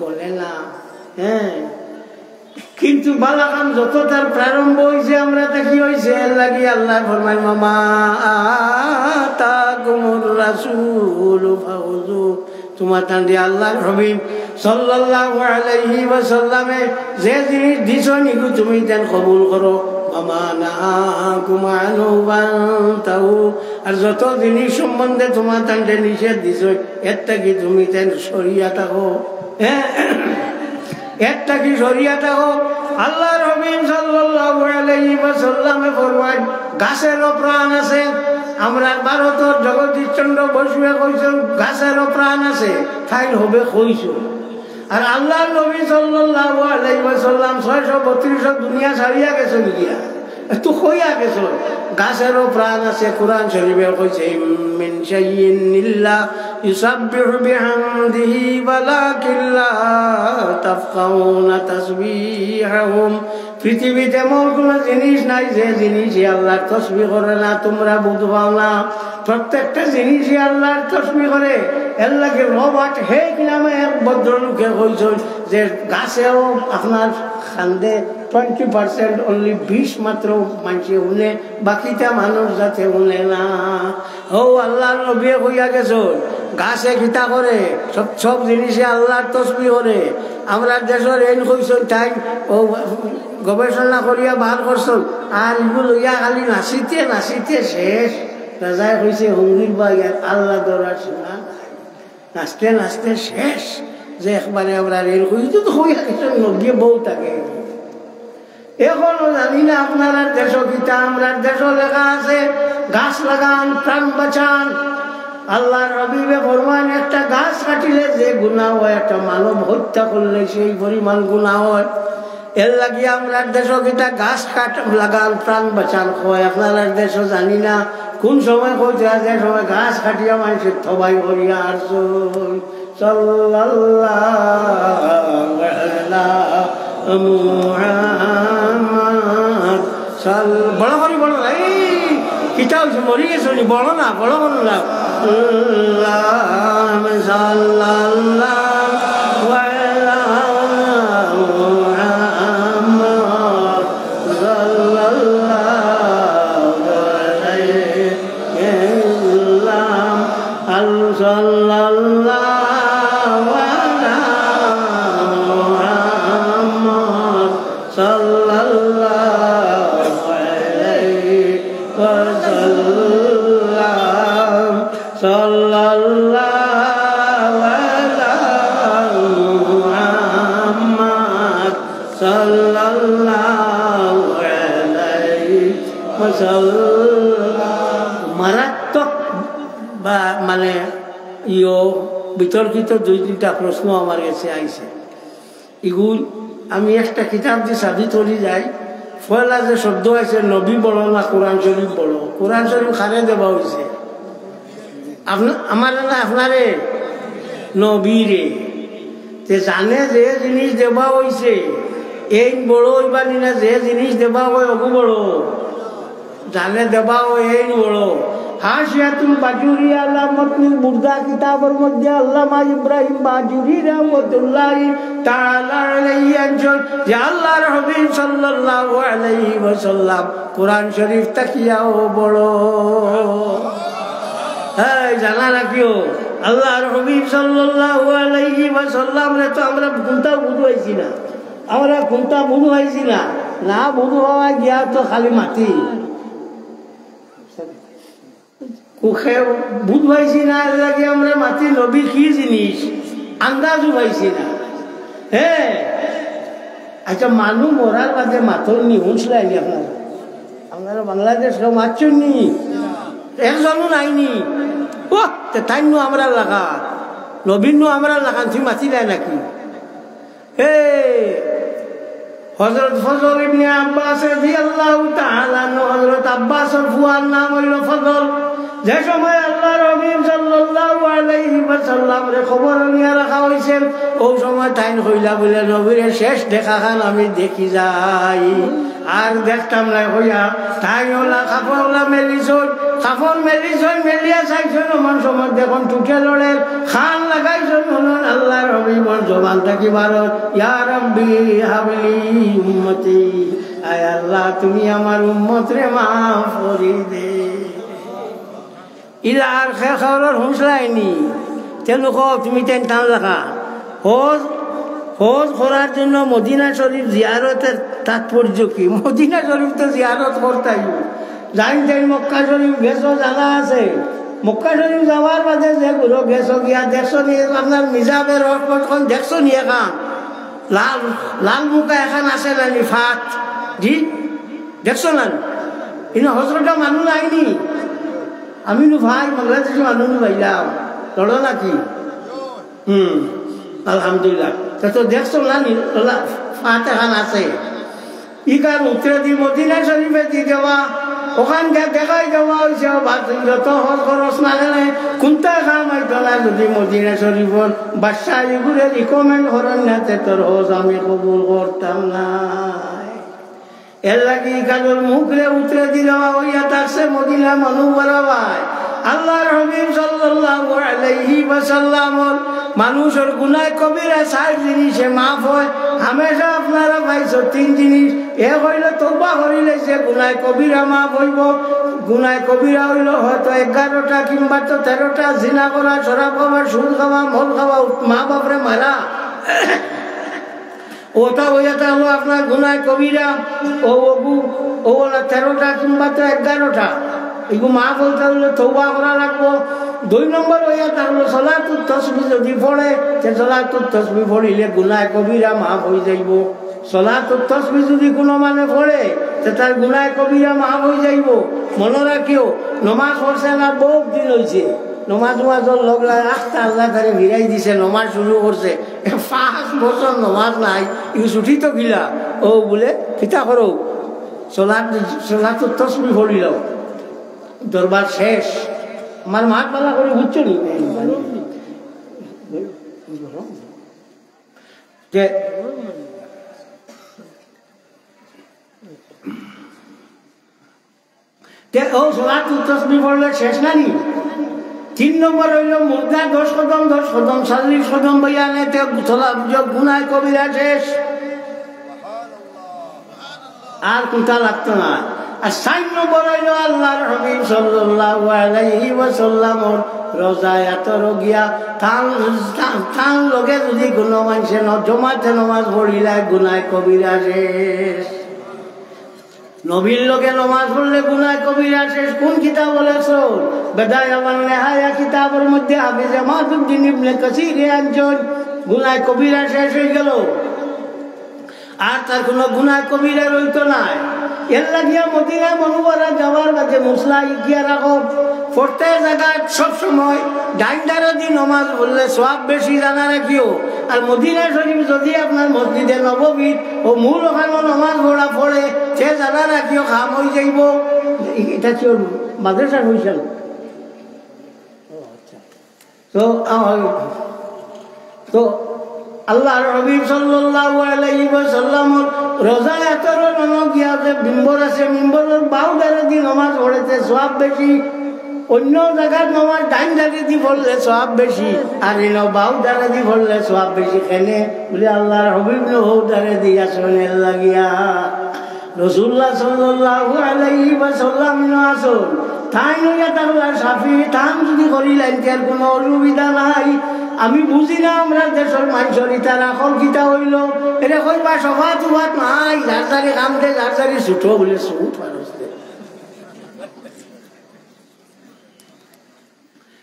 Speaker 1: গলে না হ্যাঁ কিন্তু বালা কাম যত তার প্রারম্ভ হয়েছে আমরা দেখি হয়েছে লাগি আল্লাহ ফরমাই মামা তাকুমুর রাসূল ফাউযু তোমার তান্ডি আল্লাহ নবী সাল্লাল্লাহু আলাইহি ওয়াসাল্লামে যে জিনিস দিছো নিগু তুমি তেন কবুল করো মামা নাহাকুম আনহু ফান্তাহু আর যত জিনিস সম্বন্ধে তোমার তান্ডে নিষেধ দিছো এর কি তুমি তেন সরিয়া থাকো একটা কি শরিয়াটা হোক। আল্লাহ নবী সাল্লাল্লাহু আলাইহি ওয়াসাল্লামে ফরমায় গাছেরও প্রাণ আছে। আমরা ভারতের জগদীশচন্দ্র বসুয়ে কইছেন গাছেরও প্রাণ আছে তাই হবে কইছো আর আল্লাহ নবী সাল্লাল্লাহু আলাইহি ওয়াসাল্লাম 632 দুনিয়া ছাড়িয়া গেছেন গিয়া তো কইয়া গেছো গাছেরও প্রাণ আছে। কোরআন শরীফে কইছে মিন শাইইন ইল্লা ইউসাব্বিহু বিহামদিহি ওয়ালাকিন লা তাফকাহুনা তাসবিহাহুম। পৃথিবীতে এমন কোনো জিনিস নাই যে জিনিসই আল্লাহর তাসবিহ করে না তোমরা বুঝবাও না। প্রত্যেকটা জিনিসই আল্লাহর তাসবিহ করে। এর লাগে রবার্ট হেক নামে এক ভদ্রলোকে কইছেন যে গাছেও আপনার খান্দে 20% অনলি 20 মাত্র মানুষে শুনে বাকিটা মানুষ যাতে শুনে না। ও আল্লাহ নবী কইয়া গেছো গাছে কিতা করে সব জিনিসে আল্লাহর তসবিহ করে। আমরা দেশের এন কইছেন তাই ও গবেষণা করিয়া বার করছেন আর এগুলো লইয়া খালি নাচিতে শেষ। রাজায় কইছে হঙ্গির বা ইয়ার আল্লাহ দরার শোনা নাচতে শেষ যে একবারে আমরা রেল কইছি তো হইয়া গেছেন নগিয়ে বউ থাকে। এখনো জানি না আপনারা দেশ গীতা আমরা দেশ লেখা আছে গাছ লাগান প্রাণ বাঁচান। আল্লাহ রবিবে ফরমান একটা গাছ কাটিলে যে গুনাহ হয় একটা মানব হত্যা করলে সেই পরিমাণ গুনাহ হয়। এর লাগি আমরা দেশ গীতা গাছ লাগান প্রাণ বাঁচান হয়। আপনারা দেশ জানি না কোন সময় কইতে আছে সময় গাছ কাটিয়া মানুষের থবাই করিয়া আসুন সাল্লাল্লাহু আলাইহি মুহাম্মদ বড় করি বড় এই কিতা হয়েছে মরি গেছে বড় না বড় বড় না সাল্লাল্লাহু আলাইহি মুহাম্মদ সাল্লাল্লাহু আলাইহি মারাত্মক বা মানে বিতর্কিত 2-3টা প্রশ্ন আমার কাছে আইছে। এগুল আমি একটা কিতাব দিয়ে সাবিত হয়ে যাই পয়লা যে শব্দ আছে নবী বড় না কোরআন শরীফ বড় কোরআন শরীফ খারে দেওয়া হয়েছে আমার না আপনারে নবীরে তে জানে যে জিনিস দেওয়া হয়েছে এই বড় হইবানি না যে জিনিস দেওয়া হয় অগু বড় জানে দেওয়া হয় এই বড় হাসিয়াতুল বাজুরি আলামতুল বুরদা কিতাবের মধ্যে আল্লামা ইব্রাহিম বাজুরি রাহমাতুল্লাহি তাআলা আলাইহি আনছেন যে আল্লাহর হাবিব সাল্লাল্লাহু আলাইহি ওয়াসাল্লাম কোরআন শরীফ তাকিয়াও বড় এই জানা রাখিও আল্লাহর হাবিব সাল্লাল্লাহু আলাইহি ওয়াসাল্লাম রে তো আমরা কোনটা বুঝাইছি না আমরা কোনটা বুঝাইছি না না বুঝ হওয়া গিয়া তো খালি মাটি কুখে বুধ পাইছি না লাগে আমরা মাটি নবী কি জিনিস আন্দাজও পাইছি না হ্যাঁ আচ্ছা মানুষ মরার বাদে মাথর নি হুঁসলাইনি আপনারা বাংলাদেশ মারছেন নি একজনও নাইনি ও তাই নু আমরা লাগা নবীন নু আমরা লাগান তুই মাতি দেয় নাকি হযরত ফজল ইবনে আব্বাস রাদিয়াল্লাহু তাআলা আনহু হযরত আব্বাসের ফুয়ার নাম হইল ফজল যে সময় আল্লাহর হাবিব সাল্লাল্লাহু আলাইহি ওয়াসাল্লাম রে খবর নিয়ে রাখা হইছে ওই সময় তাইন হইলা বলে নবীর শেষ দেখা খান আমি দেখি যাই আর দেখতাম না হইয়া তাই ওলা কাপড় মেলিছই মেলিয়া চাইছেন আমার সময় দেখুন টুটে লড়ে খান লাগাইছেন হলেন আল্লাহর হাবিবর জবান থাকি ভারত ইয়া রাব্বি হাবলি উম্মতি আয় আল্লাহ তুমি আমার উম্মত রে মাফ করি দে ইলা আর খেখরের হুঁসলাইনি তেলুক তুমি তেন টান রাখা হজ করার জন্য মদিনা শরীফ জিয়ারতের তাৎপর্য কি মদিনা শরীফ তো জিয়ারত করতাই যাই মক্কা শরীফ গেছো জানা আছে মক্কা শরীফ যাওয়ার বাদে যে গুলো গেছো গিয়া দেখছো নিয়ে আপনার মিজাবের রহমতখন দেখছো নিয়ে খান লাল মুখা এখন আছে না ফাট জি দেখছো না কিন্তু হজরতটা মানুষ আইনি আমি নু ভাই বাংলাদেশি মানুষ ভাইলাম লড়ো নাকি আলহামদুলিল্লাহ তো দেখছো না ফাট এখন আছে ই কার উত্তরে দি মদিনা শরীফে দি দেওয়া ওখান দেখাই দেওয়া হয়েছে যত হজ খরচ না গেলে কোনটা কাম হইতো না যদি মদিনা শরীফর বাদশাহ এগুলো রিকমেন্ড করেন না তোর হজ আমি কবুল করতাম না এর লাগে কাজল মুখরে উতরে দি দেওয়া হইয়া থাকছে মদিনা মানুষ বরাবাই আল্লাহর হাবিব সাল্লাল্লাহু আলাইহি ওয়াসাল্লামর মানুষের গুনাহ কবিরা 4 জিনিসে মাফ হয় হামেশা আপনারা পাইছো 3 জিনিস এ হইল তওবা করিলে যে গুনাহ কবিরা মাফ হইব গুনাহ কবিরা হইল হয়তো 11টা কিংবা 13টা জিনা করা শরাব খাওয়া সুদ খাওয়া মদ খাওয়া মা বাপরে মারা ওটা হইয়া হলো আপনার গুনাহ কবিরা ওলা 13টা কিংবা 11টা এগুলো মা বলতে হলে তওবা করা লাগবো 2 নম্বর হইয়া তাহলে সলাতুত তাসবিহ যদি পড়ে সে সলাতুত তাসবিহ পড়িলে গুনাহ কবিরা মাফ হয়ে যাইব সলাতুত তাসবিহ যদি কোনো মানে পড়ে সে তার গুনাহ কবিরা মাফ হয়ে যাইব মনে রাখিও নমাজ পড়ছে না বহুত দিন হয়েছে নমাজের লগ রাখতে আল্লাহ তারে ভিড়াই দিছে নমাজ শুরু করছে 5 বছর নমাজ নাই এগুলো ছুটি তো গিলা ও বলে পিতা করো সলাতুত তাসবিহ পড়িল দরবার শেষ আমার মাঠ পালা করে বুঝছো নি শেষ না নি 3 নম্বর হইল মুর্দা 10 কদম 40 কদম বইয়ানে গুনাহ কবিরা শেষ আর কোনটা লাগতো না আর 4 নম্বর হইল আল্লাহর হাবিব সাল্লাল্লাহু আলাইহি ওয়াসাল্লামর রোজায়াত রগিয়া তান লগে যদি কোনো মানুষে জমাতে নামাজ পড়িলে গুনাহ কবিরা শেষ নবীর লগে নামাজ পড়লে গুনাহ কবিরা শেষ কোন কিতাব বলেছো বেদায়া ওয়ান নিহায়া কিতাবের মধ্যে হাফিজ জামাতুদ্দিন ইবনে কাসির আনছেন গুনাহ কবিরা শেষ হয়ে গেল আর তার কোনো গুনাহ কবিরা রইতো না এর লাগিয়া মদিনা মনোবরা যাওয়ার কাছে মশলা ইকিয়া রাখো প্রত্যেক জায়গায় সবসময় ডাইন্ডারে দিন নমাজ বললে সব বেশি জানা রাখিও আর মদিনা শরীফ যদি আপনার মসজিদে নববী ও মূল ওখানে নমাজ পড়া পড়ে সে জানা রাখিও খাম হয়ে যাইব এটা চল মাদ্রাসার হয়েছিল। তো আল্লাহর হাবিব সাল্লাল্লাহু আলাইহি ওয়াসাল্লামর রোজা এতর গিয়া যে মিম্বর আছে, মিম্বরের বাউ দাঁড়ে দিয়ে নামাজ পড়েছে সওয়াব বেশি। অন্য জায়গার নামাজ ডাইন দাঁড়িয়ে দিয়ে পড়লে সওয়াব বেশি, আর এই বাউ দাঁড়ে দিয়ে পড়লে সওয়াব বেশি। কেনে বলে আল্লাহর হাবিব হৌ দাঁড়ে দিয়া শোনের লাগিয়া রাসূলুল্লাহ সাল্লাল্লাহু আলাইহি ওয়াসাল্লাম আসল তাই নইয়া তার সাফি টান যদি করিলেন তার কোনো অসুবিধা নাই। আমি বুঝি না আমরা দেশের মানুষের তারা এখন কিতা হইল এটা কইবা সভা তুভাত নাই, যার যারি কাম দে যার যারি ছুটো বলে ছুট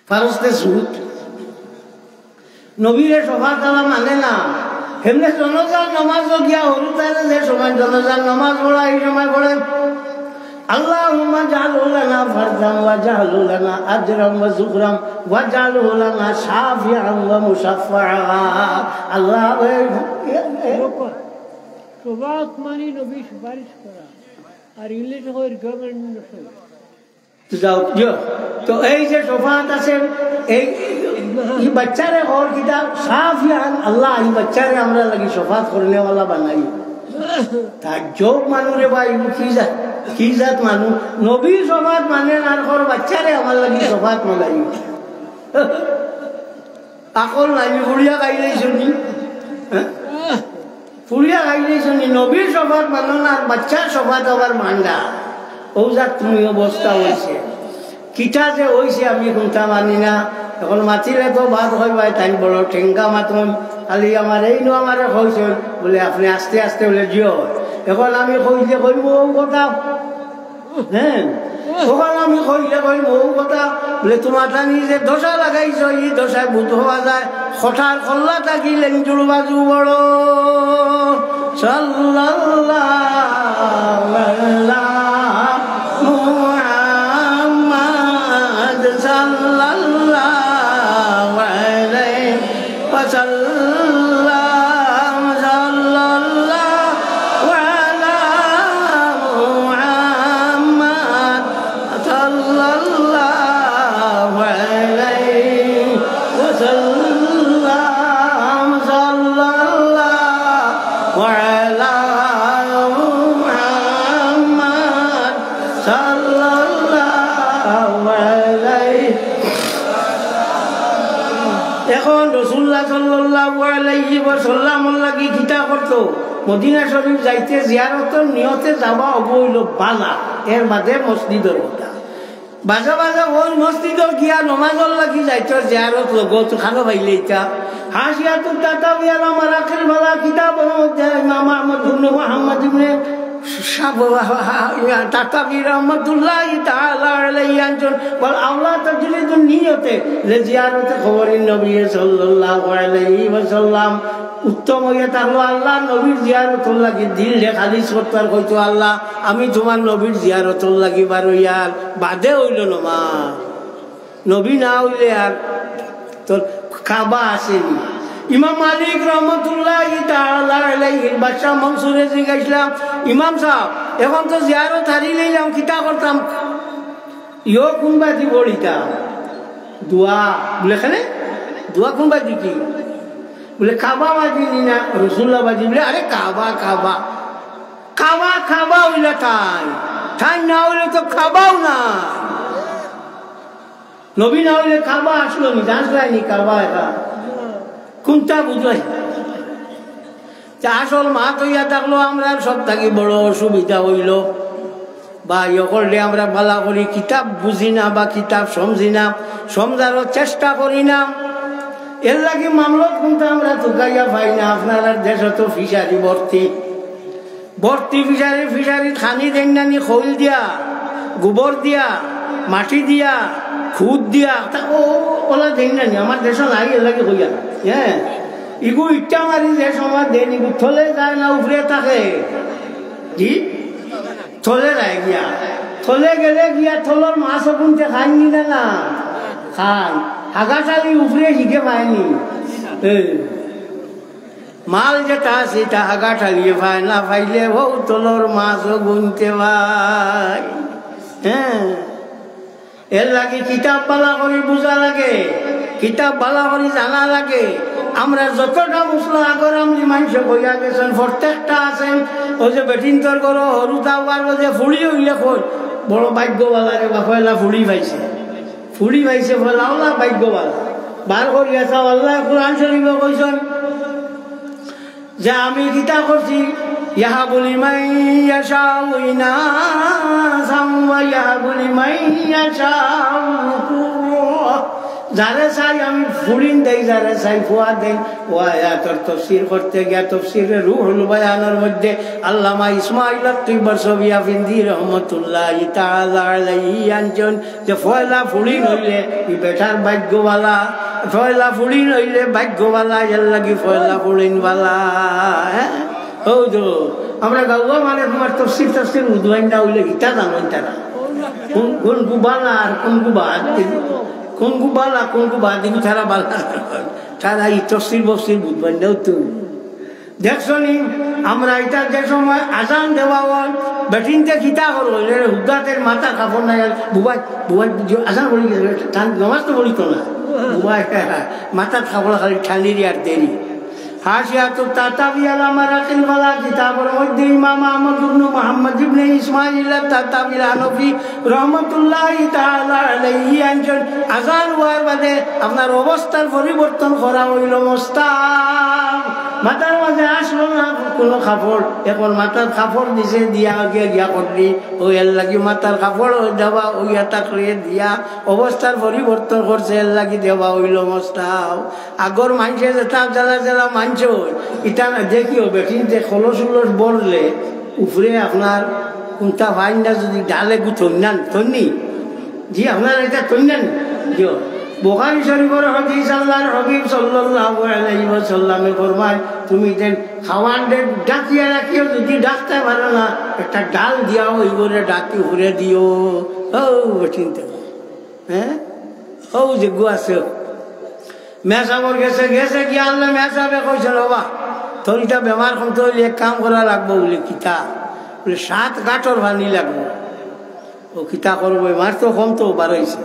Speaker 1: ফারস্তে ছুট নবীরে সভা তারা মানে না। সেমনি জনজার নামাজও গিয়া হরু তারা যে সময় জনজার নামাজ পড়া এই সময় পড়ে আল্লাহুম্মা জাআলহু লানা ফারদান ওয়া জাআলহু লানা আজরান ওয়া যুকরান ওয়া জাআলহু লানা শাফিআন ওয়া মুশাফফাআ। আল্লাহ
Speaker 2: সবাত মানে নবী সুপারিশ করা আর ইংলিশ হয় গভর্নমেন্ট।
Speaker 1: তো এই যে শফাত আছে এই বাচ্চারে হর কিতাব শাফিআন, আল্লাহ এই বাচ্চারে আমরা লাগি শফাত করনে वाला বানাই। তাজ্জব মানুরে ভাই কি জাত মানুষ নবীর শফাত মানে আর হর বাচ্চারে আমার লাগি শফাত মালাই আকল নাই ফুড়িয়া গাইলেই শুনি, ফুড়িয়া গাইলেই শুনি নবীর শফাত মানো না আর বাচ্চার শফাত আবার মান্ডা। ও যাক তুমি অবস্থা হয়েছে কিটা যে হয়েছে আমি কোনটা মানি না। এখন মাতিলে তো বাদ হয় ভাই তাই বড় ঠেঙ্গা মাতম খালি আমার এই নো আমার হয়েছে বলে আপনি আস্তে আস্তে বলে জিও। এখন আমি কইলে কইব কথা, হ্যাঁ তখন আমি কইলে কইব কথা বলে তোমার টানি যে দশা লাগাইছ এই দশায় ভূত হওয়া যায়। হঠাৎ খল্লা থাকিলেন জুড় বাজু বড় সাল্লাল্লাহু এখন রাসূলুল্লাহ সাল্লাল্লাহু আলাইহি ওয়াসাল্লাম লাগি কিতা করতো মদিনা শরীফ যাইতে জিয়ারতের নিয়তে যাওয়া অবৈল বালা, এর বাদে মসজিদের কথা বাজা বাজা ওই মসজিদর গিয়া নমাজর লাগি যাইতো জিয়ারত লগত খানো ভাইলে ইটা হাসিয়াতু তাতাবিয়াল আমার আখির বালা কিতাব ইমাম আহমদ ইবনে মুহাম্মদ ইবনে তাতাবি রাহমাতুল্লাহি তাআলা আলাইহি আনজন বল আল্লাহ তাজলিদুন নিয়তে যে জিয়ারতে খবরের নবী সাল্লাল্লাহু আলাইহি ওয়াসাল্লাম উত্তম হইয়া থাকলো। আল্লাহ নবীর জিয়ারতর লাগি দিল রে খালি সত্তর কইতো আল্লাহ আমি তোমার নবীর জিয়ারতর লাগি বারো ইয়ার বাদে হইল নমাজ। নবী না হইলে আর তোর কাবা আসেনি। ইমাম মালিক রহমতুল্লাহি তাআলা আলাইহি বাদশা মনসুরে জিজ্ঞাসলাম ইমাম সাহেব এখন তো জিয়ারত হারিয়ে লইলাম কিতা করতাম? ইও কোনবা দি বলিতাম দোয়া বলে খানে দোয়া কোনবা দি কি বলে কাবা বাজি না রসুল্লাহ বাজি বলে আরে কাবা কাবা কাবা খাবা হইলে ঠাই ঠাই না হইলে তো খাবাও না। নবী না হইলে কাবা আসলো নি জানসলাইনি কাবা এটা কোনটা বুঝলাই। আসল মা তৈয়া থাকলো আমরা সব থাকি বড় অসুবিধা হইল বা ইয়ে করলে আমরা বালা করি কিতাব বুঝি না বা কিতাব সমঝি না, সমঝারও চেষ্টা করি না। এর লাগে মামলত কিন্তু আমরা তুকাইয়া পাই না। আপনার দেশে তো ফিশারি ভর্তি ভর্তি ফিশারি ফিশারি খানি দেন নানি খৈল দিয়া গোবর দিয়া মাটি দিয়া খুদ দিয়া ও ওলা দেন নানি আমার দেশে নাই। এর লাগে হইয়া হ্যাঁ ইগু ইটা মারি যে সময় দেন ইগু থলে যায় না উপরে থাকে কি থলে যায় গিয়া থলে গেলে গিয়া থলর মাছ শুনতে খাইনি না খাই হাগাশালি উপরে শিখে পায়নি। মাল যেটা সেটা হাগা ঠালিয়ে পায় না, পাইলে বউ তলর মাছও গুনতে পাই। হ্যাঁ এর লাগে কিতাব বালা করে বোঝা লাগে, কিতাব বালা করে জানা লাগে। আমরা যতটা মুসলা আগর আমি মানুষ বইয়া গেছেন প্রত্যেকটা আছেন ওই যে বেটিন্তর করো হরুতা হওয়ার যে ফুড়ি হইলে কই বড় ভাগ্যবালারে বা পয়লা ফুড়ি পাইছে, ফুড়ি পাইছে পয়লা ওলা ভাগ্যবালা বার করিয়াছে। আল্লাহ কোরআন শরীফে কইছেন যে আমি কিতা করছি ইয়াহাবু লিমান ইয়াশাউ ইনাসাম ওয়া ইয়াহাবু লিমান ইয়াশাউ যারে চাই আমি ফুরিন দেই, যারে চাই ফুয়া দেই। ও আয়াতের তফসির করতে গিয়া তফসিরে রুহুল বায়ানের মধ্যে আল্লামা ইসমাইল তিবরসবিয়া ফিন্দি রহমতুল্লাহি তাআলা আলাইহি আনজন যে ফয়লা ফুরিন হইলে ই বেটার ভাগ্যবালা, ফয়লা ফুরিন হইলে ভাগ্যবালা, এর লাগি ফয়লা ফুরিন বালা। হ্যাঁ হৌদো আমরা গাওয়া মানে তোমার তফসির তফসির উদ্বাইনটা হইলে গীতা জানেন তারা কোন গুবালা আর কোন গুবাদ, কোন গুবালা কোন গুবাদ তারা বালা, তারা এই তফসির বফসির বুঝবেন না। তো দেখছনি আমরা এটা যে সময় আজান দেওয়া হয় বেটিনতে খিতা করবো হুদাতের মাথা কাপড় নাই বুবাই বুবাই আজান বলি নমাজ তো বলিত না বুবাই মাথার কাপড় খালি ঠান্ডির আর দেরি। হাসিয়াতু তাতাবি আলা মারাকিল ওয়ালা কিতাবের মধ্যে ইমাম আহমদ ইবনে মুহাম্মদ ইবনে ইসমাঈল তাতাবি হানাফি রাহমাতুল্লাহি তাআলা আলাইহি আনজন আযান হওয়ার বাদে আপনার অবস্থার পরিবর্তন করা হইল মোস্তাম। মাথার মাঝে আসলো না কোনো কাপড়, এখন মাথার কাপড় দিছে দিয়া গিয়া করলি ওই এর লাগি মাথার কাপড় দেওয়া ওইয়া তাকলে দিয়া অবস্থার পরিবর্তন করছে, এর লাগি দেওয়া হইল মোস্তাম। আগর মানুষের যেটা জ্বালা জ্বালা মানছ এটা দেখিও বেটিন যে খলস উলস বললে উপরে আপনার কোনটা ভাইনটা যদি ডালে তৈনান তৈনি জি আপনার এটা তৈনান জিও। বুখারী শরীফের হাদিস আল্লাহর হাবিব সাল্লাল্লাহু আলাইহি ওয়াসাল্লামে ফরমায় তুমি দেন খাওয়ান দে ডাকিয়া রাখিও, যদি ডাকতে পারো না একটা ডাল দিয়াও ওই করে ডাকি ঘুরে দিও। ও চিন্তা হ্যাঁ ও যে গু আছে মেসাবর গেছে গেছে কি আল্লাহ মেসাবে কইছে বাবা তোর এটা বেমার কমতে হইলে এক কাম করা লাগবো বলে কিতা বলে 7 গাঁটর ভানি লাগবো। ও কিতা করবো মার তো কম তো বার হয়েছে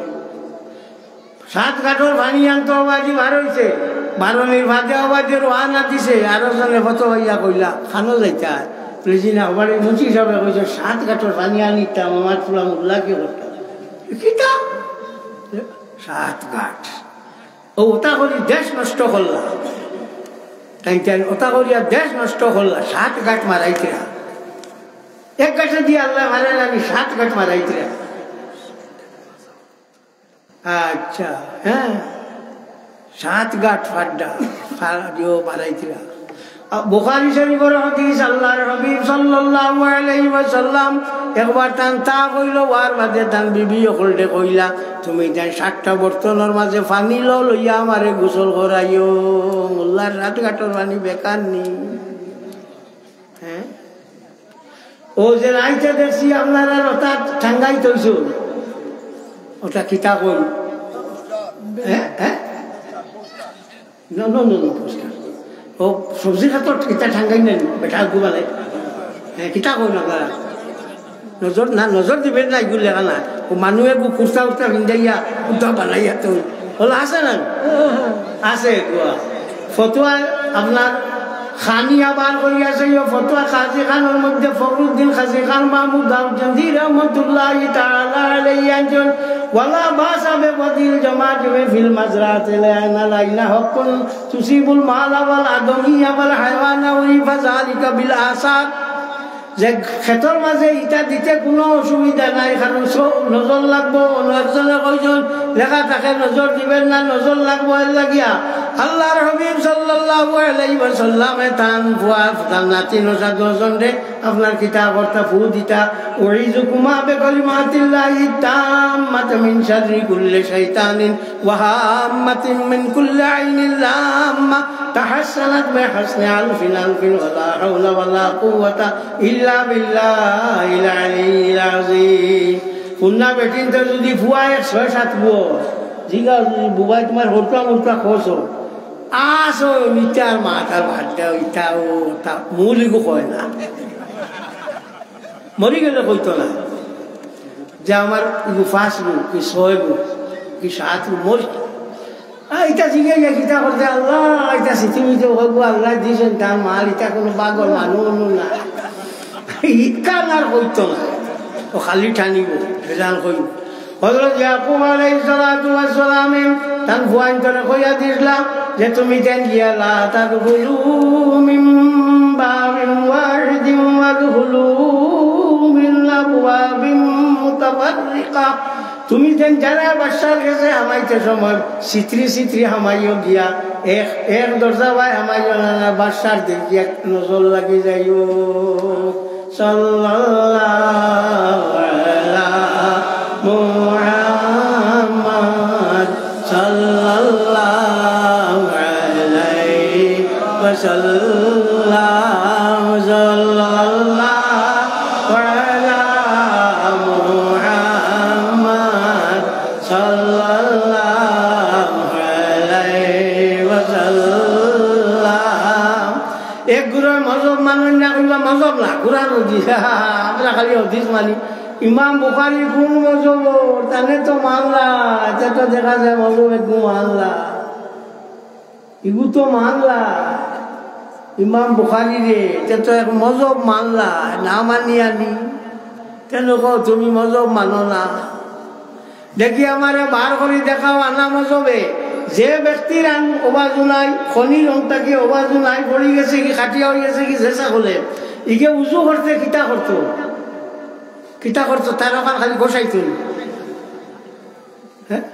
Speaker 1: 7 গাঁটর ভানি আনতো বাজি বার হয়েছে। বারণির ভাদে আবাজে রোহানা দিছে আরো জনে হত হইয়া কইলা খানো যাইতা প্রেজিনা আমার মুচি হিসাবে কইছে 7 গাঁটর ভানি আনিতাম আমার তুলা মুল্লা কি করতাম কিতা 7 গাঁট। ও ওটা করি দেশ নষ্ট করলা তাই ওটা করিয়া দেশ নষ্ট করলা 7 গাঁট মারাইতিরা, 1 গাঁটে দিয়ে আল্লাহ মারে আমি 7 গাঁট মারাইতিরা। আচ্ছা হ্যাঁ 7 গাঁট ফাড্ডা দিও মারাইতিরা। বুখারী শরীফের হাদিস আল্লাহর হাবিব সাল্লাল্লাহু আলাইহি ওয়াসাল্লাম একবার তান তা কইল ওয়ার বাদে তান বিবি হলদে কইলা তুমি তাই 7টা বর্তনের মাঝে পানি লইয়া আমারে গোসল করাইও। মোল্লার 7 গাঁটর পানি বেকার নি। হ্যাঁ ও যে রাইতে দেখছি আপনারা ওটা ঠাঙ্গাই তৈছ ওটা কিতা কই হ্যাঁ হ্যাঁ ও সবজি খাতর কিতা ঠাঙ্গাই নেন বেটা গুবালে হ্যাঁ কিতা কই না নজর না নজর দিবেন না এগুলো লেখা না ও মানুহে কুর্তা উর্তা পিন্ধাইয়া উদ্ধা বানাইয়া তো হলো আছে না আছে ফতুয়া আপনার খানিয়া বার করিয়াছে ফতুয়া খাজি খানের মধ্যে ফখরুদ্দিন খাজি খান মাহমুদ দাউদী রহমাতুল্লাহি তাআলা আলাইহি আনজন ওয়ালা বাসা বিবদিল জামাত ফিল মাজরাতি লানা লাইনা হকুন তুসিবুল মালা ওয়াল আদমিয়া ওয়াল হায়াওয়ানা ওয়া ফাযালিকা বিল আসাদ যে ক্ষেতর মাঝে ইটা দিতে কোনো অসুবিধা নাই, কারণ সব নজর লাগবো। একজনে কইজন লেখা থাকে নজর দিবেন না, নজর লাগবো এর লাগিয়া আল্লাহর হাবিব সাল্লাল্লাহু আলাইহি ওয়াসাল্লামে তান ফুয়া তান নাতি নজা দজন রে আপনার কিতাবটা ফু দিতা ওয়াইজুকুমা বিকালিমাতিল্লাহি তাম্মাত মিন শাররি কুল্লি শাইতানিন ওয়া হাম্মাতিন মিন কুল্লি আইনিন লাম্মা তাহাসসানাত বিহাসনি আলফিন আলফিন ওয়ালা হাওলা ওয়ালা কুওয়াতা ইল্লা বিল্লাহিল আলিয়্যিল আযীম। পুন্না বেটিনতে যদি ফুয়া 6-7 বুয় জিগা বুবাই তোমার হরকা মুরকা খোঁজো আসো মিটার মাথার ভাত দাও ইটাও তা মৌলিকও কয় না, মরি গেলে কইতো না। যে আমার ইগু 5 গু কি 6 গু কি 7 গু মোর এটা জিগে গিয়ে কিতা করতে আল্লাহ এটা তুমি তো হবু আল্লাহ দিয়েছেন তার মাল এটা কোনো পাগল মানুষ না ইকান আর হইতো না ও খালি টানিব ভেজাল কইব হযরত ইয়াকুব আলাইহিস সালাতু ওয়াস সালাম তান ফুয়াইন করে কইয়া দিলাম যে তুমি দেন গিয়া লা তাদখুলু মিন বাবিন ওয়াহিদিন ওয়াদখুলু মিন আবওয়াবিন মুতাফাররিকা তুমি দেন যারা বাদশার কাছে হামাইতে সময় সিত্রি সিত্রি হামাইও গিয়া এক দরজা ভাই হামাইও না বাদশার দেখি এক নজর লাগি যাইও সাল্লাল্লাহু আলা মুহাম্মদ সাল্লাল্লাহু আলাইহি ওয়াসাল্লাম সাল্লাল্লাহু আলা মুহাম্মদ সাল্লাল্লাহু আলাইহি ওয়াসাল্লাম এক গুরুর মজব মানুষ না কইবা মজব না কুরআন দিয়া আমরা খালি হাদিস মানি ইমাম বুখারী কোন মজব তানে তো মানলা এটা তো দেখা যায় মজব একদম মানলা ইগু তো মানলা ইমাম বুখারী রে এটা তো এক মজব মানলা না মানিয়া নি কেন কও তুমি মজব মানো না দেখি আমারে বার করে দেখাও আনা মজবে যে ব্যক্তির আন ওবাজু নাই খনির অন্তাকে ওবাজু নাই পড়ি গেছে কি খাটিয়া হয়ে গেছে কি জেসা হলে ইকে উজু করতে কিতা করতো তার ওখান খালি বসাইতো হ্যাঁ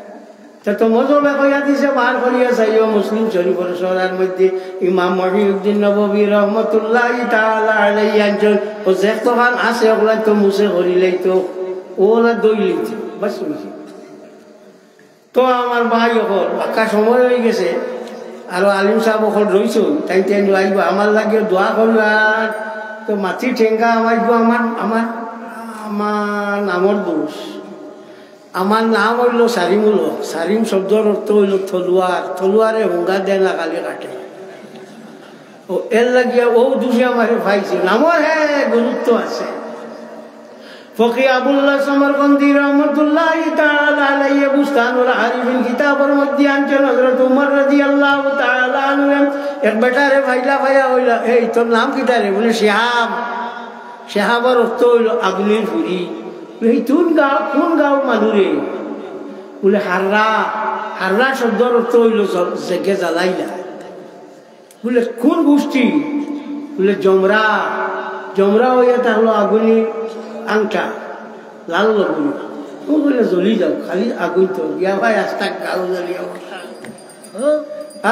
Speaker 1: তো মজবে কইয়া দিছে বার করিয়া চাইও মুসলিম শরীফের সরার মধ্যে ইমাম মহিউদ্দিন নববী রহমতুল্লাহি তাআলা আলাইহি আনজন ও যেতখান আছে ওগুলা তো মুছে করিলেই তো ওলা দইলিতে বাস হইছে তো আমার ভাই হল বাক্কা সময় হয়ে গেছে আর আলিম সাহেব হল রইছো তাই তাই আইব আমার লাগে দোয়া করবার তো মাটি ঠেঙ্গা আমাইব আমার আমার আমার নামর দোষ আমার নাম হইল সারিমুল হক সারিম শব্দর অর্থ হইল থলুয়ার থলুয়ারে হুঙ্গা দেয় না কালি কাটে ও এর লাগিয়া ও দুষে আমার পাইছে নামর হ্যাঁ গুরুত্ব আছে ফকি আবুল্লাহ সমরকন্দি রহমতুল্লাহি তাআলা আলাইহি বুস্তানুল আরিফিন কিতাবের মধ্যে আনছেন হযরত উমর রাদিয়াল্লাহু তাআলা আনহু এক বেটারে ভাইলা ভাইয়া হইলা এই তোর নাম কিটা রে বলে শিহাব শিহাবের অর্থ হইল আগুনের ফুরি এই কোন গাঁও মানুরে বলে হাররা হাররা শব্দের অর্থ হইল জেগে জ্বালাইলা বলে কোন গোষ্ঠী বলে জমরা জমরা হইয়া তাহলে আগুনের আংটা লাল লগুন ও বলে জ্বলি যাও খালি আগুন তো ইয়া ভাই আস্তা গাও জ্বলিয়া বর্ষা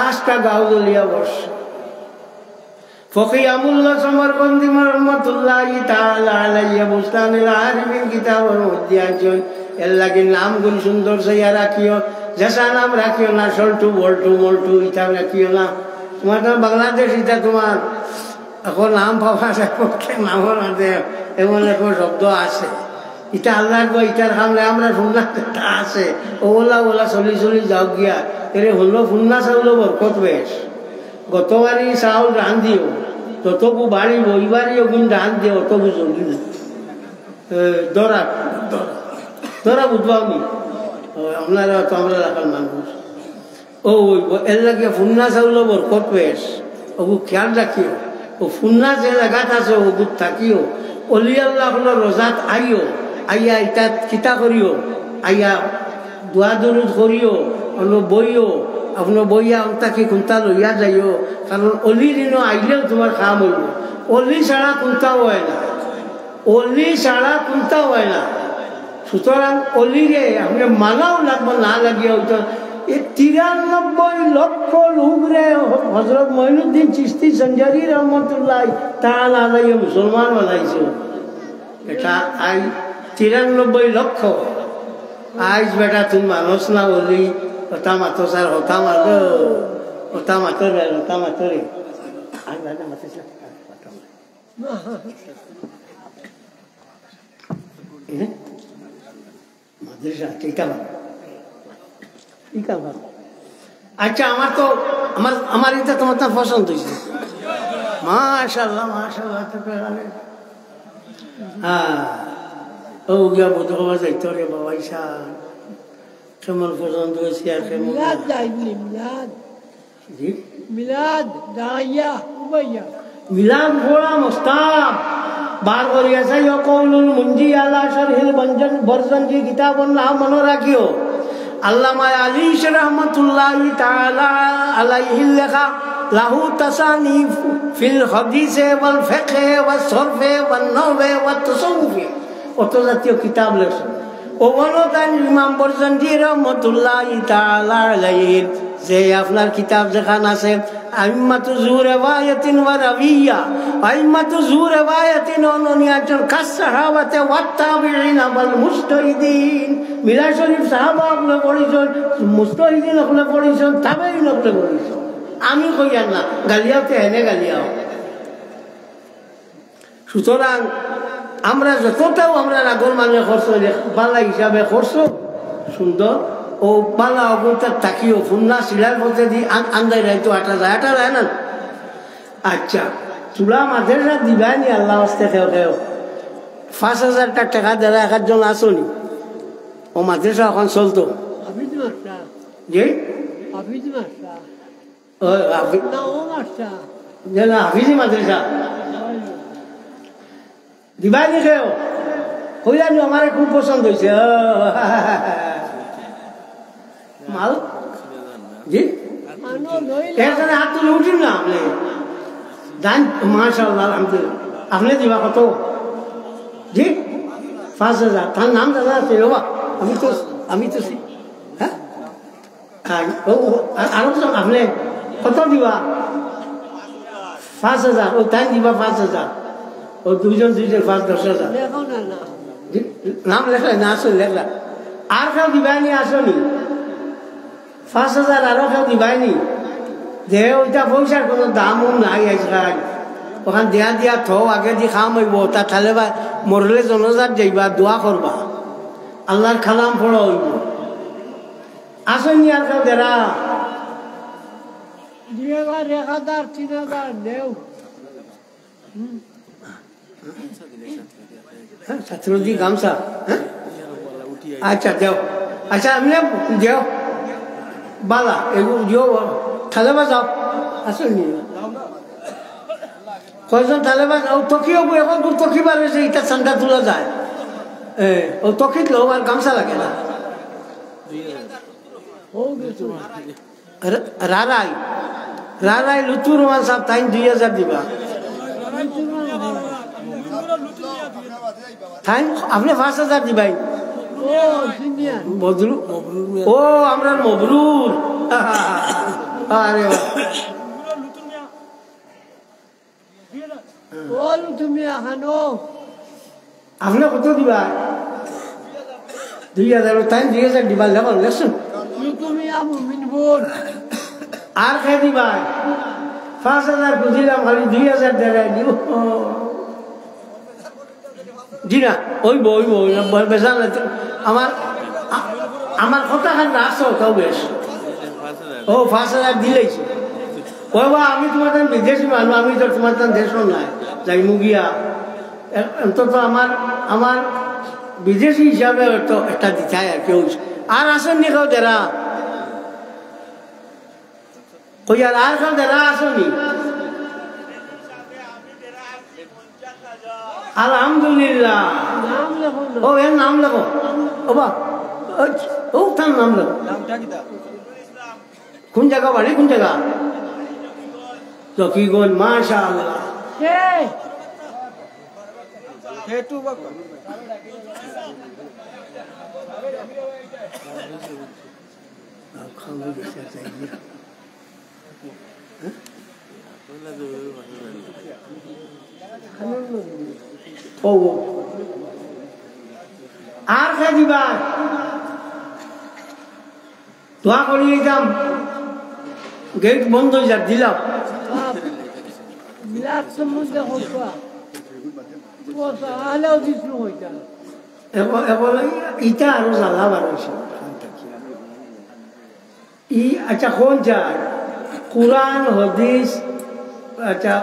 Speaker 1: আস্তা গাও জ্বলিয়া বর্ষা ফকি আমুল্লাহ সমরকন্দি রহমতুল্লাহি তাআলা আলাইহি বুস্তানুল আরিফিন কিতাবের মধ্যে আছেন এর লাগে নাম গুণ সুন্দর সইয়া রাখিও যেসা নাম রাখিও না সল্টু বল্টু মল্টু ইটা রাখিও না তোমার তো বাংলাদেশ এটা তোমার এখন নাম পাওয়া যায় পক্ষে নামের মধ্যে এমন একটা শব্দ আছে এটা আল্লাহ গো ইটার সামনে আমরা শুনলাম আছে ওলা ওলা চলি চলি যাও গিয়া এরে হলো ফুন্না চাউল বরকত বেশ গতবারই চাউল রান দিও ততকু বাড়ি বইবারই ওগুন রান দিও অতকু চলি দরা দরা বুঝবাও নি আপনারা তো আমরা রাখার মানুষ ও এর লাগে ফুন্না চাউল বরকত বেশ ওগু খেয়াল রাখিও ও ফুন্না যে জায়গাত আছে ওগু থাকিও অলি আল্লাহ হলো রোজাত আইও আইয়া ইটাত কিতা করিও আইয়া দোয়া দরুদ করিও অন্য বইও আপনার বইয়া অন্তাকে কুন্তা লইয়া যাইও কারণ অলির ইনো আইলেও তোমার কাম হইব অলি ছাড়া কুন্তা হয় না অলি ছাড়া কুন্তা হয় না সুতরাং অলিরে আপনি মানাও লাগবো না লাগিয়া হইতো এই 93 লক্ষ লোকরে হযরত মঈনুদ্দিন চিশতি সঞ্জারি রহমতুল্লাহ তাআলা আলাইহি মুসলমান বানাইছে এটা আই 93 লক্ষ আজ বেটা তুমি মানুষ না বলি ওটা মাতো স্যার হতা মারো ওটা মাতরে আজ বেটা মাতিস মাদ্রাসা ঠিক আছে আচ্ছা আমার তো আমার এটা তোমার তো পছন্দ হয়েছে মাশাআল্লাহ মাশাআল্লাহ হ্যাঁ ও গিয়া বোধ হওয়া যাইতো রে বাবা ইসা কেমন পছন্দ হয়েছে আর কেমন
Speaker 2: মিলাদ যাইনি মিলাদ
Speaker 1: জি
Speaker 2: মিলাদ দাইয়া উবাইয়া
Speaker 1: মিলাদ পড়া মোস্তাব বার করিয়াছে কৌলুল মুঞ্জি আল্লাহ শরহিল বঞ্জন বরজনজি কিতাবুল্লাহ মনে রাখিও আল্লামা আলী রহমতুল্লাহি তাআলা আলাইহি লেখা লাহু তাসানিফ ফিল হাদিসে ওয়াল ফিকহে ওয়াস সরফে ওয়ান নহবে ওয়াত তাসাউফে অত জাতীয় কিতাব লেখছেন ওগুলোতান ইমাম বরজনজি রহমতুল্লাহি তাআলা আলাইহি যে আপনার কিতাব যেখান আছে আইম্মাতু যু রিওয়ায়াতিন ওয়া রাবিয়া আইম্মাতু যু রিওয়ায়াতিন অননিয়াতুল কাসসাহাবাতে ওয়াত তাবিঈন ওয়াল মুজতাহিদিন মিলাদ শরীফ সাহাবা হলে পড়িছেন মুজতাহিদিন হলে পড়িছেন তাবেঈন হলে পড়িছেন আমি কইয়ার না গালিয়াতে এনে গালিয়াও সুতরাং আমরা যতটাও আমরা আগর মানে খরচ বালা হিসাবে খরচ সুন্দর ও বালা অবতার তাকিও ফুন্না শিলার মধ্যে দিয়ে আন্দাই রাইতো আটা যায় না আচ্ছা চুলা মাঝেরা দিবাই নি আল্লাহ আস্তে খেও 5,000 টাকা দেওয়া একজন আসনি ও মাদ্রাসা এখন চলতো জি হাফিজি মাদ্রাসা দিবাই নি খেও কইলানি আমার খুব পছন্দ হয়েছে মাল জি এখানে হাত তুলে উঠিন না আপনি জান মাশাআল্লাহ আলহামদুলিল্লাহ আপনি দিবা কত জি 5,000 তার নাম জানা আছে বাবা আমি তো হ্যাঁ আরো তো আপনি কত দিবা 5,000 ও তাই দিবা 5,000 ও দুজন 5,000 নাম লেখা না আসলে লেখলা আর কেউ দিবাইনি আসনি 5,000 আরো কেউ দিবাইনি যে ওইটা পয়সার কোনো দামও নাই আজকাল ওখান দিয়া থো আগে দি খাম হইব তা তাহলে বা মরলে জনজাত যাইবা দোয়া করবা আল্লাহর খালাম পড়া হইব আসনি আর কেউ দেরা
Speaker 2: 2,000 1,000 3,000 দেও
Speaker 1: ছাত্রজি গামছা আচ্ছা দেও আচ্ছা আমি দেও বালা এগুলো দিও তাহলে বা যাও আসনি কয়জন তাহলে বা তকিও এখন তকি বাড়েছে এটা ঠান্ডা তোলা যায় ও তকিত লো আর গামছা লাগে না রারাই লুতুর রহমান সাহেব তাই 2,000 দিবা তাই আপনি 5,000 দিবাই বদরু ও আমরা মবরুর আরে আপনি কত দিবা 2,000 তাই 2,000 দিবা লেখুন লেখুন আর খাই দিবা 5,000 বুঝিলাম খালি 2,000 দেয় দিব জি না ওইব বেজাল আমার কথা খান আসো তাও বেশ ও 5,000 দিলেইছি ওই বা আমি তোমার বিদেশি মানুষ আমি তো তোমার দেশও নাই যাই মুগিয়া অন্তত আমার বিদেশি হিসাবে তো একটা দিতাই আর কেউ আর আসেননি কেউ দেরা কই আর কেউ দেরা আসনি আলহামদুলিল্লাহ ও এর নাম লেখো ও বা ও তার নাম লেখো কোন জায়গা বাড়ি কোন জায়গা জকিগঞ্জ মাশাআল্লাহ আর খা দিবা দোয়া করিয়ে যাম গেট বন্ধ হয়ে যা দিলাম ইটা আরো জ্বালা বাড়ছে ই আচ্ছা কোন যায় কোরআন হাদিস আচ্ছা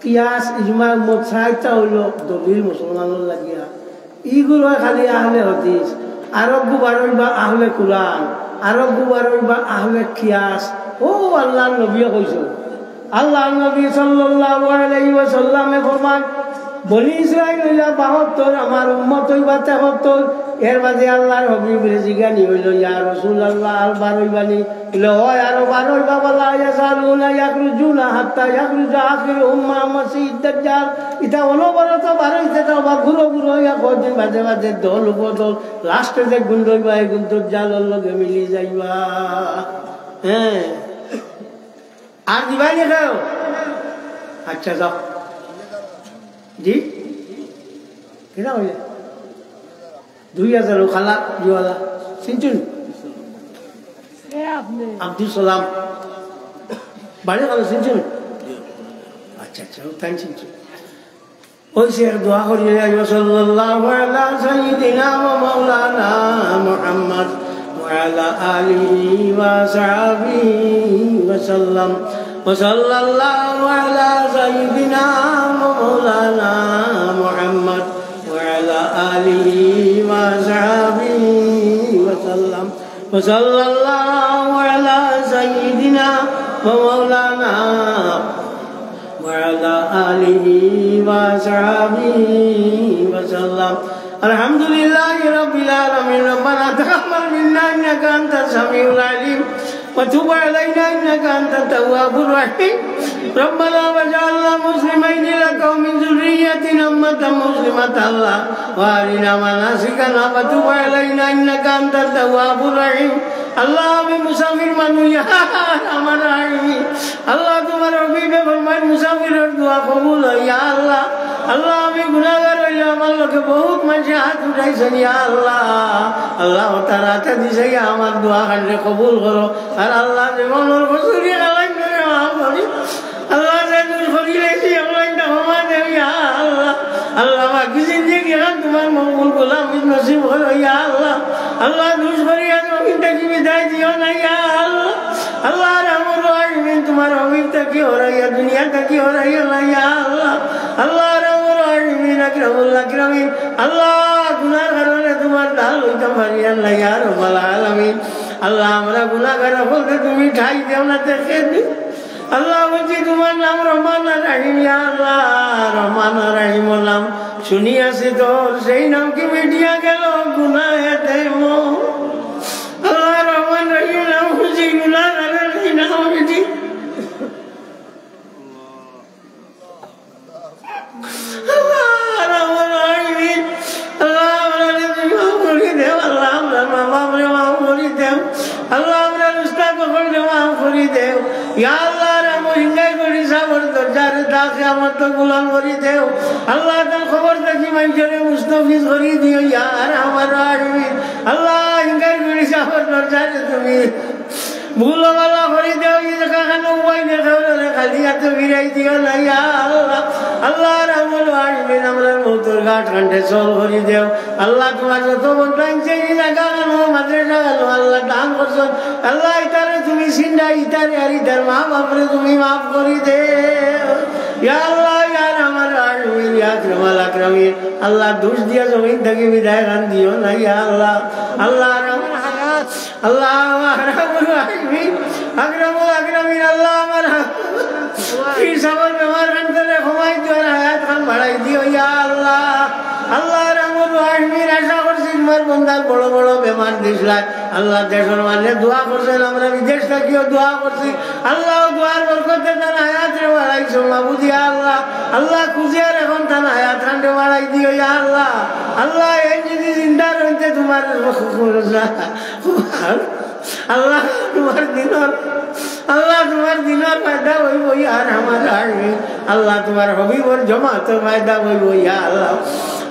Speaker 1: কিয়াস ইজমা মোট 60টা হইল দলিল মুসলমানের লাগিয়া ইগুলো খালি আহলে হদিস, আরব গুবারই বা আহলে কুরআন, আরব গুবারই বা আহলে কিয়াস। ও আল্লাহর নবীও কইছো, আল্লাহর নবী সাল্লাল্লাহু আলাইহি ওয়াসাল্লামে ফরমান বনি ইসরাইল হইলা ৭২, আমার উম্মত হইবা ৭৩। এর মাঝে আল্লাহর হবিবের জিজ্ঞানি হইল ইয়া রাসূলুল্লাহ আল ১২ হইবানি? বলে হয় আরো ১২ হইবা। বলা ইয়াসালুনা ইয়াখরুজুনা হাত্তা ইয়াখরুজা আখির উম্মাহ মাসিহ দাজ্জাল। এটা অনবরত ১২ হইতে যাওয়া, ঘুরো ঘুরো ইয়া কদিন মাঝে মাঝে দল উপদল, লাস্টে যে গুণ হইবা এই গুণ দাজ্জালের লগে মিলি যাইবা। হ্যাঁ, আর দিবাই নি খাও? আচ্ছা যাও। জি কেনা হইলে ২০০০ খালা জিওয়ালা চিনছেন? আব্দুল সালাম বাড়ি খালা চিনছেন? আচ্ছা আচ্ছা, তাই চিনছেন। ওই সে দোয়া করিয়ে সাল্লাল্লাহু আলা সাইয়্যিদিনা ওয়া মাওলানা মুহাম্মদ ওয়া আলা আলিহি ওয়া সাহবিহি ওয়া সাল্লাম। وصلى الله على سيدنا مولانا محمد وعلى آله وصحبه وسلم. وصلى الله على سيدنا مولانا وعلى آله وصحبه وسلم. الحمد لله رب العالمين. ربنا تقبل منا إنك أنت السميع العليم وتب علينا إنك أنت التواب الرحيم. ربنا واجعلنا مسلمين لك ومن ذريتنا أمة مسلمة لك وأرنا مناسكنا وتب علينا إنك أنت التواب الرحيم. আল্লাহ আমি মুসাফির মানুষ, আমার আইনি আল্লাহ তোমার অভিজ্ঞ ফরমায় মুসাফিরের দোয়া কবুল হয় ইয়া আল্লাহ। আল্লাহ আমি গুনাহগার হইলে আমার লোকে বহুত মানুষে হাত উঠাইছেন ইয়া আল্লাহ। আল্লাহ তারা হাতে দিছে আমার দোয়া খান্ডে কবুল করো। আর আল্লাহ জীবনের বছরই আল্লাহ করে মাফ করি। আল্লাহ যে দূর করি রেখি অনলাইনটা ক্ষমা দেও ইয়া আল্লাহ। আল্লাহ বাকি জিন্দেগি তোমার মকবুল গোলাম নসিব করো ইয়া আল্লাহ। আল্লাহ দুষ করিয়া জমিনটা কি বিদায় দিও না ইয়া আল্লাহ। আল্লাহ রহমান রাহিম তোমার অমিতটা কি হরাইয়া দুনিয়াটা কি হরাইয়া না ইয়া আল্লাহ। আল্লাহ রহমান রাহিম আকরামুল আকরামিন। আল্লাহ গুনার কারণে তোমার দাল হইতে পারি আল্লাহ ইয়া রাব্বাল আলামিন। আল্লাহ আমরা গুনাহগার বলতে তুমি ঠাই দেও না দেখে দি। আল্লাহ বলছি তোমার নাম রহমান রাহিম ইয়া আল্লাহ। রহমান রাহিম নাম শুনিয়াছি তোর, সেই নাম কি মিটিয়া গেল গুনাহেতে মোর। আল্লাহ রহমান রহিম নাম খুশি গুনাহগারের এই নাম মিটি। আল্লাহ রহমান রহিম, আল্লাহ আমরা তুমি মাফ করে দেও। আল্লাহ আমরা মা বাপরে মাফ করে দেও। আল্লাহ আমরা উস্তাদ বকরকে মাফ করে দেও ইয়া আল্লাহ। হিংগাই করি সাবর দরজারে দাকে আমার তো গোলাম করি দেও। আল্লাহ তার খবর দেখি মানুষের মুস্তফিজ করি দিও ইয়ার আমার আমিন। আল্লাহ হিংগাই করি সাবর দরজারে তুমি ভুলওয়ালা করি দেও। কাকানো উপায় দেখাও খালি এত ফিরাই দিও না ইয়া আল্লাহ। আল্লাহ রামুল আমিন আমরা মৌতর ঘাট কান্ডে চল করি দেও। আল্লাহ তোমার যত বন্ধু আনছে কাকানো মাদ্রাসা গেল আল্লাহ দান করছো। আল্লাহ ইতারে তুমি সিন্ডা ইতারে আর ইতার মা বাপরে তুমি মাফ করি দে ইয়া আল্লাহ ইয়া আমার আমিন ইয়া আকরামাল আকরামিন। আল্লাহ দোষ দিয়া জমিন থেকে বিদায় গান দিও না ইয়া আল্লাহ। আল্লাহ আল্লাহ রাব্বুল আলামিন আকরামুল আকরামিন। আল্লাহ আমার এই সবার ব্যবহার কান্তরে ক্ষমাই দিও, হায়াত খান বাড়াই দিও ইয়া আল্লাহ। আল্লাহ রাব্বুল আলামিন আশা করছি তোমার বান্দার বড় বড় বেমার দিছলাই আল্লাহ। দেশের মানে দোয়া করছেন, আমরা বিদেশ থেকেও দোয়া করছি। আল্লাহ দোয়ার বরকতে তার হায়াত রে বাড়াইছো মাবুদি আল্লাহ। আল্লাহ খুঁজিয়ার এখন তার হায়াত খান্ডে বাড়াই দিও ইয়া আল্লাহ। আল্লাহ এই যদি জিন্দা রইতে তোমার আল্লাহ তোমার দিনর আল্লাহ তোমার দিনের ফায়দা হইব ইয়ার আমার আইন। আল্লাহ তোমার হবিবর জমাত ফায়দা হইব ইয়া আল্লাহ।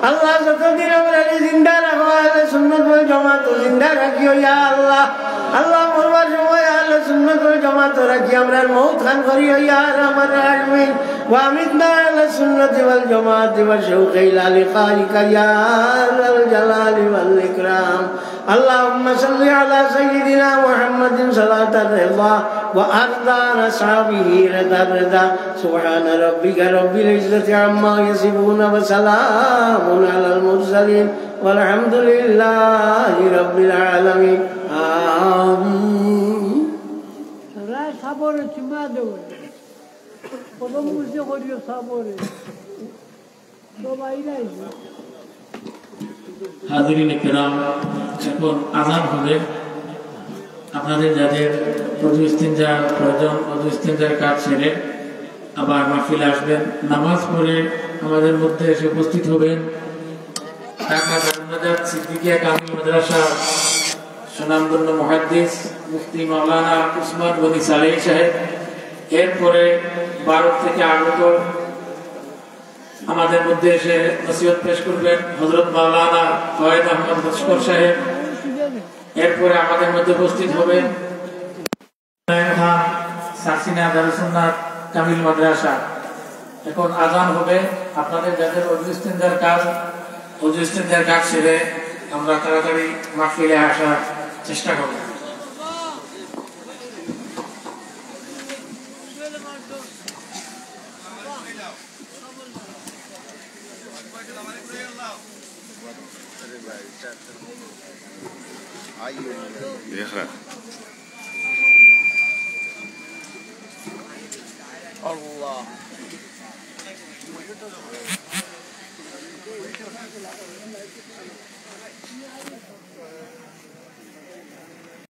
Speaker 1: আল্লাহ যতদিন আমরা জিন্দা রাখো আল্লাহ সুন্নত বল জমাত জিন্দা রাখিও ইয়া আল্লাহ। আল্লাহ মরবার সময় আল্লাহ সুন্নত বল জমাত রাখি আমরা মৌত খান করিও ইয়া আমার আইন। وأمتنا على السنة والجماعة والشوق إلى لقائك يا ذا الجلال والإكرام اللهم صل على سيدنا محمد صلاة الرضا وأرضى أصحابه رضا الرضا سبحان ربك رب العزة عما يصفون وسلام على المرسلين والحمد لله رب العالمين آمين
Speaker 2: রায় সাবরে চিমা দেবে প্রথম বুঝতে করিও সাবরে তো বাইরে
Speaker 3: হাজিরিন কিরাম এখন আযান হবে আপনাদের যাদের ওযু ইস্তিনজা প্রয়োজন ওযু ইস্তিনজার কাজ সেরে আবার মাহফিলে আসবেন নামাজ পড়ে আমাদের মধ্যে এসে উপস্থিত হবেন ঢাকা দারুন্নাজাত সিদ্দিকিয়া কামিল মাদ্রাসা সুনামধন্য মুহাদ্দিস মুফতি মাওলানা উসমান গনি সালেহ সাহেব এরপরে ভারত থেকে আগত আমাদের মধ্যে এসে নসিহত পেশ করবেন হযরত মাওলানা ফয়েদ আহমদ লস্কর সাহেব এরপরে আমাদের মধ্যে উপস্থিত হবেন সাসিনা দারুসুন্নাত কামিল মাদ্রাসা এখন আযান হবে আপনাদের যাদের ওযু ইস্তিনজার কাজ সেরে আমরা তাড়াতাড়ি মাহফিলে আসার চেষ্টা করব
Speaker 4: देख रहा अल्लाह